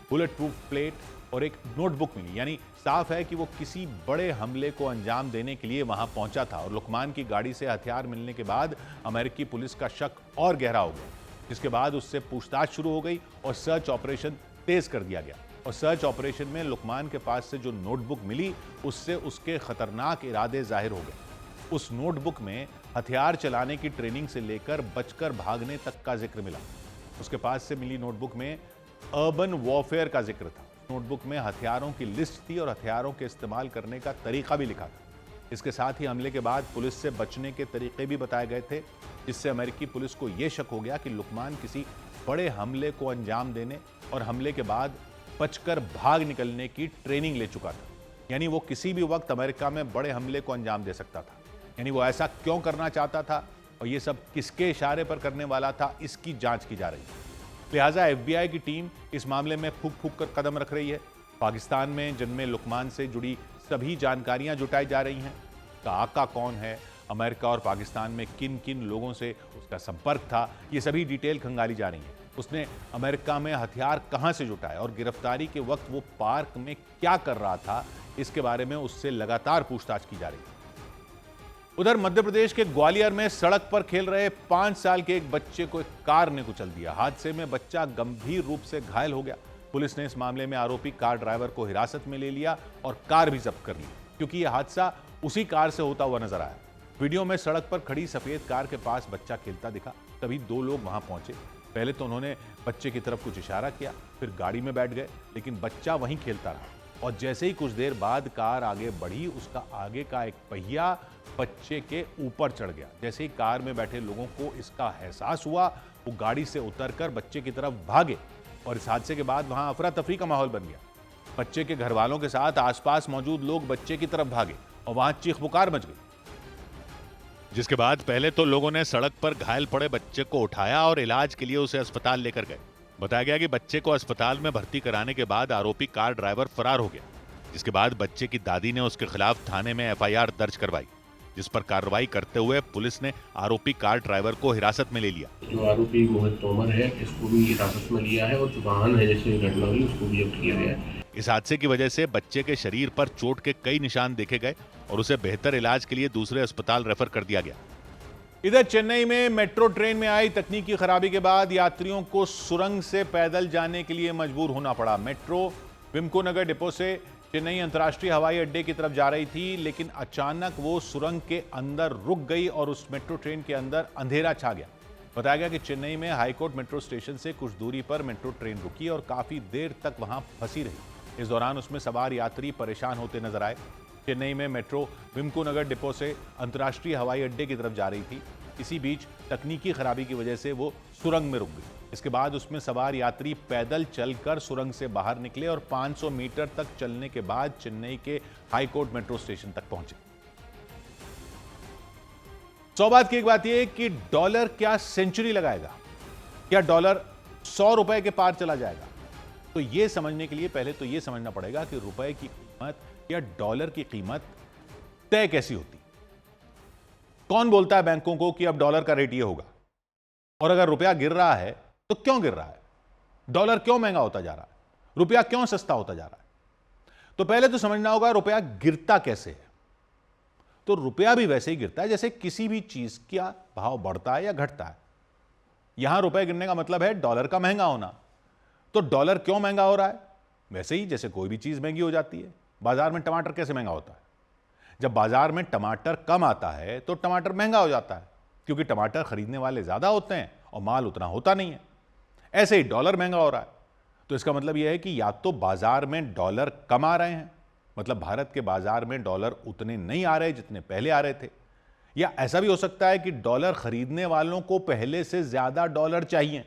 bullet proof plate और एक नोटबुक मिली। यानी साफ है कि वो किसी बड़े हमले को अंजाम देने के लिए वहां पहुंचा था और लुकमान की गाड़ी से हथियार मिलने के बाद अमेरिकी पुलिस का शक और गहरा हो गया, जिसके बाद उससे पूछताछ शुरू हो गई और सर्च ऑपरेशन तेज कर दिया गया। और सर्च ऑपरेशन में लुकमान के पास से जो नोटबुक मिली उससे उसके खतरनाक इरादे जाहिर हो गए। उस नोटबुक में हथियार चलाने की ट्रेनिंग से लेकर बचकर भागने तक का जिक्र मिला। उसके पास से मिली नोटबुक में अर्बन वॉरफेयर का जिक्र था। नोटबुक में हथियारों की लिस्ट थी और हथियारों के इस्तेमाल करने का तरीका भी लिखा था। इसके साथ ही हमले के बाद पुलिस से बचने के तरीके भी बताए गए थे, जिससे अमेरिकी पुलिस को यह शक हो गया कि लुकमान किसी बड़े हमले को अंजाम देने और हमले के बाद बचकर भाग निकलने की ट्रेनिंग ले चुका था। यानी वो किसी भी वक्त अमेरिका में बड़े हमले को अंजाम दे सकता था। यानी वो ऐसा क्यों करना चाहता था और ये सब किसके इशारे पर करने वाला था, इसकी जांच की जा रही है। लिहाजा FBI की टीम इस मामले में फूंक फूंक कर कदम रख रही है। पाकिस्तान में जन्मे लुकमान से जुड़ी सभी जानकारियां जुटाई जा रही हैं। उसका आका कौन है, अमेरिका और पाकिस्तान में किन किन लोगों से उसका संपर्क था, ये सभी डिटेल खंगाली जा रही है। उसने अमेरिका में हथियार कहां से जुटाए और गिरफ्तारी के वक्त वो पार्क में क्या कर रहा था, इसके बारे में उससे लगातार पूछताछ की जा रही है। उधर मध्य प्रदेश के ग्वालियर में सड़क पर खेल रहे 5 साल के एक बच्चे को एक कार ने कुचल दिया। हादसे में बच्चा गंभीर रूप से घायल हो गया। पुलिस ने इस मामले में आरोपी कार ड्राइवर को हिरासत में ले लिया और कार भी जब्त कर ली, क्योंकि यह हादसा उसी कार से होता हुआ नजर आया। वीडियो में सड़क पर खड़ी सफेद कार के पास बच्चा खेलता दिखा। तभी 2 लोग वहां पहुंचे। पहले तो उन्होंने बच्चे की तरफ कुछ इशारा किया, फिर गाड़ी में बैठ गए, लेकिन बच्चा वहीं खेलता रहा और जैसे ही कुछ देर बाद कार आगे बढ़ी, उसका आगे का एक पहिया बच्चे के ऊपर चढ़ गया। जैसे ही कार में बैठे लोगों को इसका एहसास हुआ, वो गाड़ी से उतरकर बच्चे की तरफ भागे और इस हादसे के बाद वहां अफरा तफरी का माहौल बन गया। बच्चे के घर वालों के साथ आसपास मौजूद लोग बच्चे की तरफ भागे और वहां चीख पुकार मच गई, जिसके बाद पहले तो लोगों ने सड़क पर घायल पड़े बच्चे को उठाया और इलाज के लिए उसे अस्पताल लेकर गए। बताया गया कि बच्चे को अस्पताल में भर्ती कराने के बाद आरोपी कार ड्राइवर फरार हो गया, जिसके बाद बच्चे की दादी ने उसके खिलाफ थाने में एफआईआर दर्ज करवाई, जिस पर कार्रवाई करते हुए पुलिस ने आरोपी कार ड्राइवर को हिरासत में ले लिया। जो आरोपी मोहित तोमर है, इसको भी हिरासत में लिया है और जो वाहन है जिससे घटना हुई उसको भी जब्त किया गया है। इस हादसे की वजह से बच्चे के शरीर पर चोट के कई निशान देखे गए और उसे बेहतर इलाज के लिए दूसरे अस्पताल रेफर कर दिया गया। इधर चेन्नई में मेट्रो ट्रेन में आई तकनीकी खराबी के बाद यात्रियों को सुरंग से पैदल जाने के लिए मजबूर होना पड़ा। मेट्रो विम्को नगर डिपो से चेन्नई अंतर्राष्ट्रीय हवाई अड्डे की तरफ जा रही थी, लेकिन अचानक वो सुरंग के अंदर रुक गई और उस मेट्रो ट्रेन के अंदर अंधेरा छा गया। बताया गया कि चेन्नई में हाईकोर्ट मेट्रो स्टेशन से कुछ दूरी पर मेट्रो ट्रेन रुकी और काफी देर तक वहां फंसी रही। इस दौरान उसमें सवार यात्री परेशान होते नजर आए। चेन्नई में मेट्रो विम्को नगर डिपो से अंतर्राष्ट्रीय हवाई अड्डे की तरफ जा रही थी। इसी बीच तकनीकी खराबी की वजह से वो सुरंग में रुक गई। इसके बाद उसमें सवार यात्री पैदल चलकर सुरंग से बाहर निकले और 500 मीटर तक चलने के बाद चेन्नई के हाईकोर्ट मेट्रो स्टेशन तक पहुंचे। सौभाग्य की एक बात यह कि डॉलर क्या सेंचुरी लगाएगा, क्या डॉलर 100 रुपए के पार चला जाएगा? तो यह समझने के लिए पहले तो यह समझना पड़ेगा कि रुपए की कीमत या डॉलर की कीमत तय कैसी होती। कौन बोलता है बैंकों को कि अब डॉलर का रेट ये होगा? और अगर रुपया गिर रहा है तो क्यों गिर रहा है? डॉलर क्यों महंगा होता जा रहा है? रुपया क्यों सस्ता होता जा रहा है? तो पहले तो समझना होगा रुपया गिरता कैसे है। तो रुपया भी वैसे ही गिरता है जैसे किसी भी चीज का भाव बढ़ता है या घटता है। यहां रुपए गिरने का मतलब है डॉलर का महंगा होना। तो डॉलर क्यों महंगा हो रहा है? वैसे ही जैसे कोई भी चीज महंगी हो जाती है। बाजार में टमाटर कैसे महंगा होता है? जब बाजार में टमाटर कम आता है तो टमाटर महंगा हो जाता है, क्योंकि टमाटर खरीदने वाले ज्यादा होते हैं और माल उतना होता नहीं है। ऐसे ही डॉलर महंगा हो रहा है। तो इसका मतलब यह है कि या तो बाजार में डॉलर कम आ रहे हैं, मतलब भारत के बाजार में डॉलर उतने नहीं आ रहे जितने पहले आ रहे थे, या ऐसा भी हो सकता है कि डॉलर खरीदने वालों को पहले से ज्यादा डॉलर चाहिए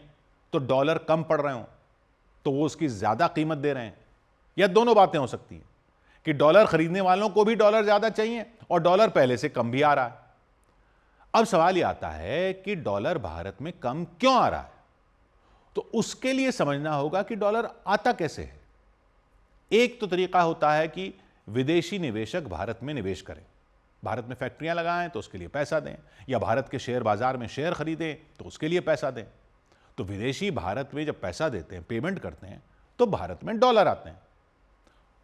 तो डॉलर कम पड़ रहे हो तो वो उसकी ज्यादा कीमत दे रहे हैं। या दोनों बातें हो सकती हैं कि डॉलर खरीदने वालों को भी डॉलर ज्यादा चाहिए और डॉलर पहले से कम भी आ रहा है। अब सवाल यह आता है कि डॉलर भारत में कम क्यों आ रहा है? तो उसके लिए समझना होगा कि डॉलर आता कैसे है। एक तो तरीका होता है कि विदेशी निवेशक भारत में निवेश करें, भारत में फैक्ट्रियां लगाएं तो उसके लिए पैसा दें, या भारत के शेयर बाजार में शेयर खरीदें तो उसके लिए पैसा दें। तो विदेशी भारत में जब पैसा देते हैं, पेमेंट करते हैं, तो भारत में डॉलर आते हैं।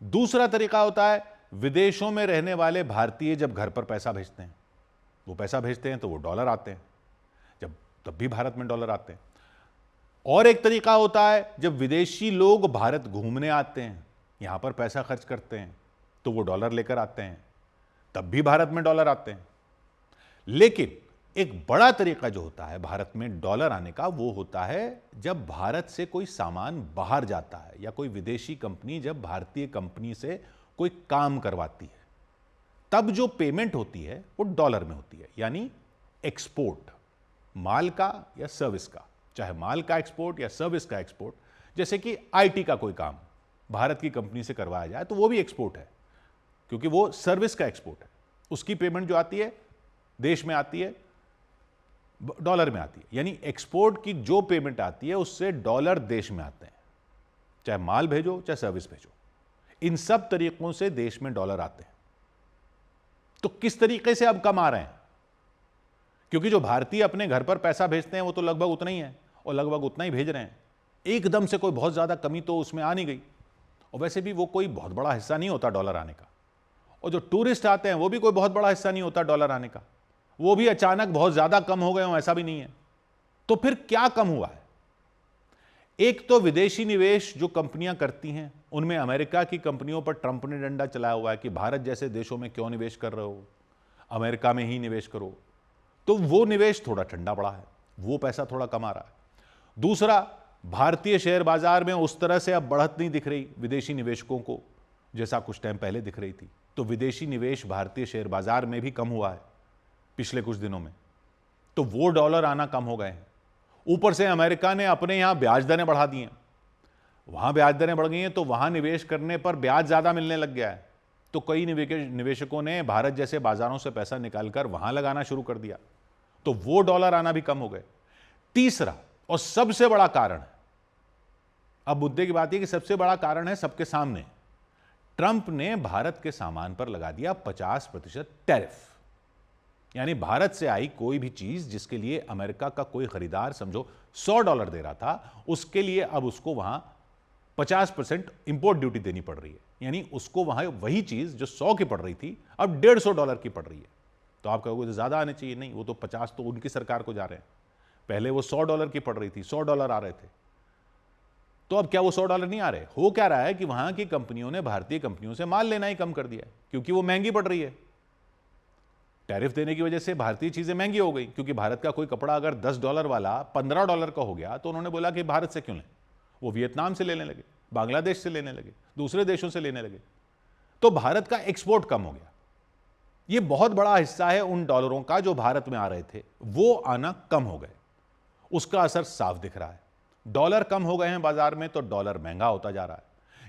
दूसरा तरीका होता है विदेशों में रहने वाले भारतीय जब घर पर पैसा भेजते हैं, वो पैसा भेजते हैं तो वो डॉलर आते हैं, तब भी भारत में डॉलर आते हैं। और एक तरीका होता है जब विदेशी लोग भारत घूमने आते हैं, यहां पर पैसा खर्च करते हैं, तो वो डॉलर लेकर आते हैं, तब भी भारत में डॉलर आते हैं। लेकिन एक बड़ा तरीका जो होता है भारत में डॉलर आने का, वो होता है जब भारत से कोई सामान बाहर जाता है, या कोई विदेशी कंपनी जब भारतीय कंपनी से कोई काम करवाती है, तब जो पेमेंट होती है वो डॉलर में होती है। यानी एक्सपोर्ट, माल का या सर्विस का, चाहे माल का एक्सपोर्ट या सर्विस का एक्सपोर्ट, जैसे कि आईटी का कोई काम भारत की कंपनी से करवाया जाए तो वो भी एक्सपोर्ट है, क्योंकि वो सर्विस का एक्सपोर्ट है। उसकी पेमेंट जो आती है देश में आती है, डॉलर में आती है। यानी एक्सपोर्ट की जो पेमेंट आती है उससे डॉलर देश में आते हैं, चाहे माल भेजो चाहे सर्विस भेजो। इन सब तरीकों से देश में डॉलर आते हैं। तो किस तरीके से अब कम आ रहे हैं? क्योंकि जो भारतीय अपने घर पर पैसा भेजते हैं वो तो लगभग उतना ही है और लगभग उतना ही भेज रहे हैं। एकदम से कोई बहुत ज्यादा कमी तो उसमें आ नहीं गई, और वैसे भी वो कोई बहुत बड़ा हिस्सा नहीं होता डॉलर आने का। और जो टूरिस्ट आते हैं वो भी कोई बहुत बड़ा हिस्सा नहीं होता डॉलर आने का, वो भी अचानक बहुत ज्यादा कम हो गए हो, ऐसा भी नहीं है। तो फिर क्या कम हुआ है? एक तो विदेशी निवेश जो कंपनियां करती हैं, उनमें अमेरिका की कंपनियों पर ट्रंप ने डंडा चलाया हुआ है कि भारत जैसे देशों में क्यों निवेश कर रहे हो, अमेरिका में ही निवेश करो। तो वो निवेश थोड़ा ठंडा पड़ा है, वो पैसा थोड़ा कम आ रहा है। दूसरा, भारतीय शेयर बाजार में उस तरह से अब बढ़त नहीं दिख रही विदेशी निवेशकों को जैसा कुछ टाइम पहले दिख रही थी। तो विदेशी निवेश भारतीय शेयर बाजार में भी कम हुआ है पिछले कुछ दिनों में, तो वो डॉलर आना कम हो गए हैं। ऊपर से अमेरिका ने अपने यहां ब्याज दरें बढ़ा दी हैं, वहां ब्याज दरें बढ़ गई हैं, तो वहां निवेश करने पर ब्याज ज्यादा मिलने लग गया है। तो कई निवेशकों ने भारत जैसे बाजारों से पैसा निकालकर वहां लगाना शुरू कर दिया, तो वो डॉलर आना भी कम हो गए। तीसरा और सबसे बड़ा कारण है, अब मुद्दे की बात है कि सबसे बड़ा कारण है सबके सामने, ट्रंप ने भारत के सामान पर लगा दिया 50% टैरिफ। यानी भारत से आई कोई भी चीज जिसके लिए अमेरिका का कोई खरीदार समझो $100 दे रहा था, उसके लिए अब उसको वहां 50% इंपोर्ट ड्यूटी देनी पड़ रही है। यानी उसको वहां वही चीज जो 100 की पड़ रही थी अब $150 की पड़ रही है। तो आप कहोगे तो ज्यादा आने चाहिए, नहीं, वो तो 50 तो उनकी सरकार को जा रहे हैं। पहले वो $100 की पड़ रही थी, $100 आ रहे थे, तो अब क्या वो $100 नहीं आ रहे? हो क्या रहा है कि वहां की कंपनियों ने भारतीय कंपनियों से माल लेना ही कम कर दिया है, क्योंकि वो महंगी पड़ रही है। टैरिफ देने की वजह से भारतीय चीजें महंगी हो गई, क्योंकि भारत का कोई कपड़ा अगर $10 वाला $15 का हो गया तो उन्होंने बोला कि भारत से क्यों लें, वो वियतनाम से लेने लगे, बांग्लादेश से लेने लगे, दूसरे देशों से लेने लगे। तो भारत का एक्सपोर्ट कम हो गया। ये बहुत बड़ा हिस्सा है उन डॉलरों का जो भारत में आ रहे थे, वो आना कम हो गए। उसका असर साफ दिख रहा है। डॉलर कम हो गए हैं बाजार में तो डॉलर महंगा होता जा रहा है,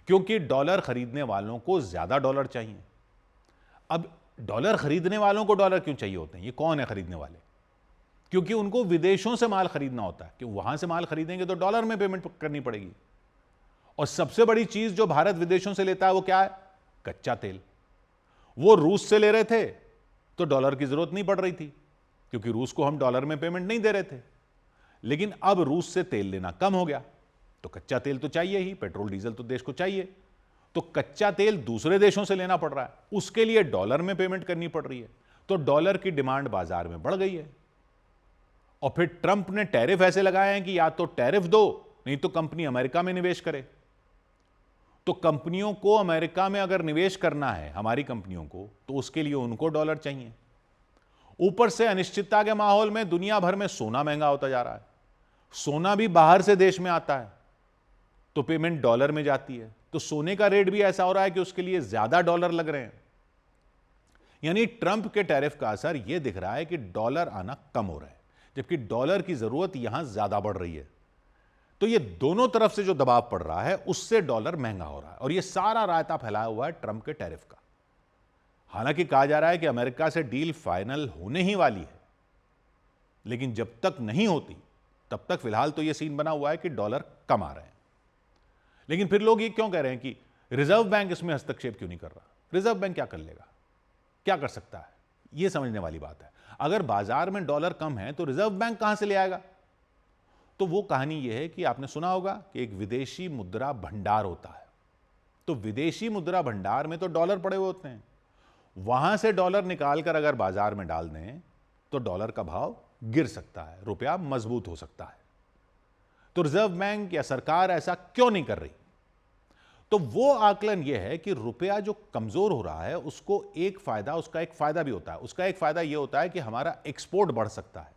क्योंकि डॉलर खरीदने वालों को ज्यादा डॉलर चाहिए। अब डॉलर खरीदने वालों को डॉलर क्यों चाहिए होते हैं? ये कौन है खरीदने वाले? क्योंकि उनको विदेशों से माल खरीदना होता है, कि वहां से माल खरीदेंगे तो डॉलर में पेमेंट करनी पड़ेगी। और सबसे बड़ी चीज जो भारत विदेशों से लेता है वो क्या है? कच्चा तेल। वो रूस से ले रहे थे तो डॉलर की जरूरत नहीं पड़ रही थी, क्योंकि रूस को हम डॉलर में पेमेंट नहीं दे रहे थे। लेकिन अब रूस से तेल लेना कम हो गया तो कच्चा तेल तो चाहिए ही, पेट्रोल डीजल तो देश को चाहिए, तो कच्चा तेल दूसरे देशों से लेना पड़ रहा है, उसके लिए डॉलर में पेमेंट करनी पड़ रही है। तो डॉलर की डिमांड बाजार में बढ़ गई है। और फिर ट्रंप ने टैरिफ ऐसे लगाए हैं कि या तो टैरिफ दो, नहीं तो कंपनी अमेरिका में निवेश करे। तो कंपनियों को अमेरिका में अगर निवेश करना है, हमारी कंपनियों को, तो उसके लिए उनको डॉलर चाहिए। ऊपर से अनिश्चितता के माहौल में दुनिया भर में सोना महंगा होता जा रहा है। सोना भी बाहर से देश में आता है तो पेमेंट डॉलर में जाती है, तो सोने का रेट भी ऐसा हो रहा है कि उसके लिए ज्यादा डॉलर लग रहे हैं। यानी ट्रंप के टैरिफ का असर यह दिख रहा है कि डॉलर आना कम हो रहा है, जबकि डॉलर की जरूरत यहां ज्यादा बढ़ रही है। तो ये दोनों तरफ से जो दबाव पड़ रहा है उससे डॉलर महंगा हो रहा है, और ये सारा रायता फैलाया हुआ है ट्रंप के टैरिफ का। हालांकि कहा जा रहा है कि अमेरिका से डील फाइनल होने ही वाली है, लेकिन जब तक नहीं होती तब तक फिलहाल तो यह सीन बना हुआ है कि डॉलर कम आ रहे हैं। लेकिन फिर लोग ये क्यों कह रहे हैं कि रिजर्व बैंक इसमें हस्तक्षेप क्यों नहीं कर रहा? रिजर्व बैंक क्या कर लेगा, क्या कर सकता है? यह समझने वाली बात है। अगर बाजार में डॉलर कम है तो रिजर्व बैंक कहां से ले आएगा? तो वो कहानी यह है कि आपने सुना होगा कि एक विदेशी मुद्रा भंडार होता है। तो विदेशी मुद्रा भंडार में तो डॉलर पड़े हुए होते हैं, वहां से डॉलर निकालकर अगर बाजार में डाल दें तो डॉलर का भाव गिर सकता है, रुपया मजबूत हो सकता है। तो रिजर्व बैंक या सरकार ऐसा क्यों नहीं कर रही? तो वो आकलन यह है कि रुपया जो कमजोर हो रहा है उसको एक फायदा, उसका एक फायदा भी होता है। उसका एक फायदा यह होता है कि हमारा एक्सपोर्ट बढ़ सकता है।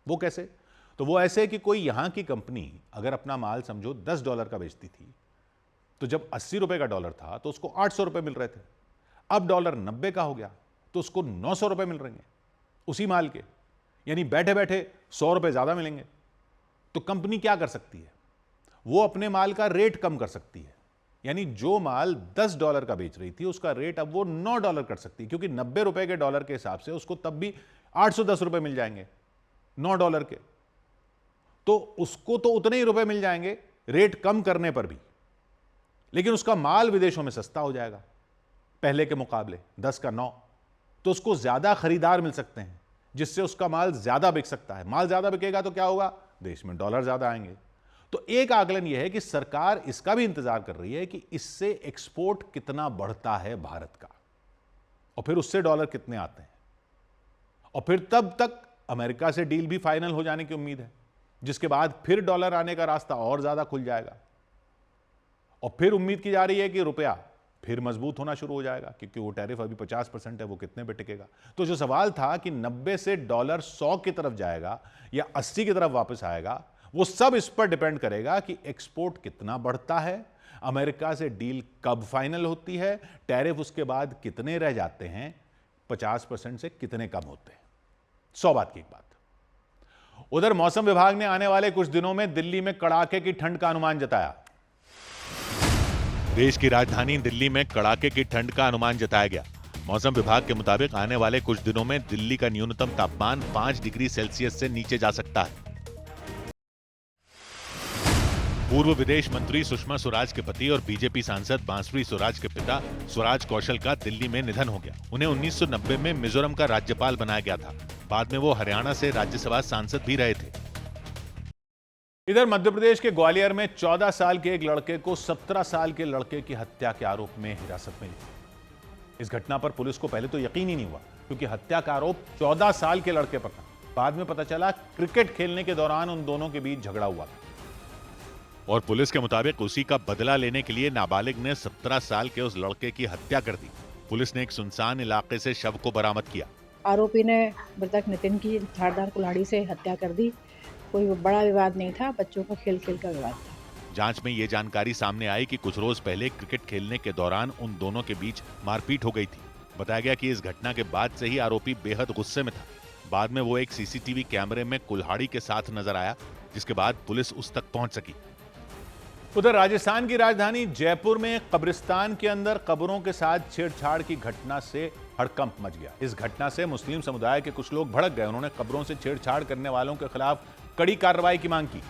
वो कैसे? तो वो ऐसे कि कोई यहां की कंपनी अगर अपना माल समझो $10 का बेचती थी, तो जब 80 रुपए का डॉलर था तो उसको 800 रुपए मिल रहे थे। अब डॉलर 90 का हो गया तो उसको 900 रुपए मिल रहे हैं उसी माल के, यानी बैठे बैठे 100 रुपए ज्यादा मिलेंगे। तो कंपनी क्या कर सकती है? वो अपने माल का रेट कम कर सकती है, यानी जो माल $10 का बेच रही थी उसका रेट अब वो $9 कर सकती है, क्योंकि 90 रुपए के डॉलर के हिसाब से उसको तब भी 810 रुपए मिल जाएंगे $9 के। तो उसको तो उतने ही रुपए मिल जाएंगे रेट कम करने पर भी, लेकिन उसका माल विदेशों में सस्ता हो जाएगा पहले के मुकाबले 10 का 9, तो उसको ज्यादा खरीदार मिल सकते हैं, जिससे उसका माल ज्यादा बिक सकता है। माल ज्यादा बिकेगा तो क्या होगा? देश में डॉलर ज्यादा आएंगे। तो एक आकलन यह है कि सरकार इसका भी इंतजार कर रही है कि इससे एक्सपोर्ट कितना बढ़ता है भारत का। और फिर उससे डॉलर कितने आते हैं, और फिर तब तक अमेरिका से डील भी फाइनल हो जाने की उम्मीद है, जिसके बाद फिर डॉलर आने का रास्ता और ज्यादा खुल जाएगा, और फिर उम्मीद की जा रही है कि रुपया फिर मजबूत होना शुरू हो जाएगा, क्योंकि वो टैरिफ अभी 50% है, वो कितने पे टिकेगा। तो जो सवाल था कि 90 से डॉलर 100 की तरफ जाएगा या 80 की तरफ वापस आएगा, वो सब इस पर डिपेंड करेगा कि एक्सपोर्ट कितना बढ़ता है, अमेरिका से डील कब फाइनल होती है, टैरिफ उसके बाद कितने रह जाते हैं, 50% से कितने कम होते हैं। 100 बात की एक बात। उधर मौसम विभाग ने आने वाले कुछ दिनों में दिल्ली में कड़ाके की ठंड का अनुमान जताया। देश की राजधानी दिल्ली में कड़ाके की ठंड का अनुमान जताया गया। मौसम विभाग के मुताबिक आने वाले कुछ दिनों में दिल्ली का न्यूनतम तापमान 5 डिग्री सेल्सियस से नीचे जा सकता है। पूर्व विदेश मंत्री सुषमा स्वराज के पति और बीजेपी सांसद बांसुरी स्वराज के पिता स्वराज कौशल का दिल्ली में निधन हो गया। उन्हें 1990 में मिजोरम का राज्यपाल बनाया गया था। बाद में वो हरियाणा से राज्यसभा सांसद भी रहे थे। इधर मध्य प्रदेश के ग्वालियर में 14 साल के एक लड़के को 17 साल के लड़के की हत्या के आरोप में हिरासत में लिया। इस घटना पर पुलिस को पहले तो यकीन ही नहीं हुआ, क्योंकि हत्या का आरोप 14 साल के लड़के पर था। बाद में पता चला क्रिकेट खेलने के दौरान उन दोनों के बीच झगड़ा हुआ था, और पुलिस के मुताबिक उसी का बदला लेने के लिए नाबालिग ने 17 साल के उस लड़के की हत्या कर दी। पुलिस ने एक सुनसान इलाके से शव को बरामद किया। आरोपी ने मृतक नितिन की धारदार कुल्हाड़ी से हत्या कर दी। कोई बड़ा विवाद नहीं था, बच्चों का खेल का विवाद था। जांच में ये जानकारी सामने आई कि कुछ रोज पहले क्रिकेट खेलने के दौरान उन दोनों के बीच मारपीट हो गई थी। बताया गया कि इस घटना के बाद से ही आरोपी बेहद गुस्से में था। बाद में वो एक सीसीटीवी कैमरे में कुल्हाड़ी के साथ नजर आया, जिसके बाद पुलिस उस तक पहुंच सकी। उधर राजस्थान की राजधानी जयपुर में कब्रिस्तान के अंदर कब्रों के साथ छेड़छाड़ की घटना से हड़कंप मच गया। इस घटना से मुस्लिम समुदाय के कुछ लोग भड़क गए। उन्होंने कब्रों से छेड़छाड़ करने वालों के खिलाफ कड़ी कार्रवाई की मांग की,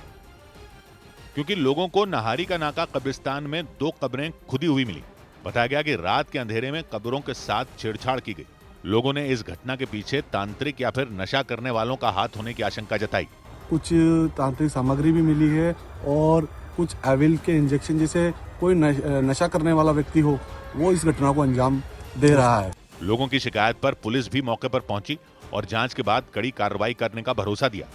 क्योंकि लोगों को नहारी का नाका कब्रिस्तान में 2 कब्रें खुदी हुई मिली। बताया गया कि रात के अंधेरे में कब्रों के साथ छेड़छाड़ की गई। लोगों ने इस घटना के पीछे तांत्रिक या फिर नशा करने वालों का हाथ होने की आशंका जताई। कुछ तांत्रिक सामग्री भी मिली है और कुछ एविल के इंजेक्शन, जैसे कोई नशा करने वाला व्यक्ति हो वो इस घटना को अंजाम दे रहा है। लोगों की शिकायत पर पुलिस भी मौके पर पहुंची और जांच के बाद कड़ी कार्रवाई करने का भरोसा दिया।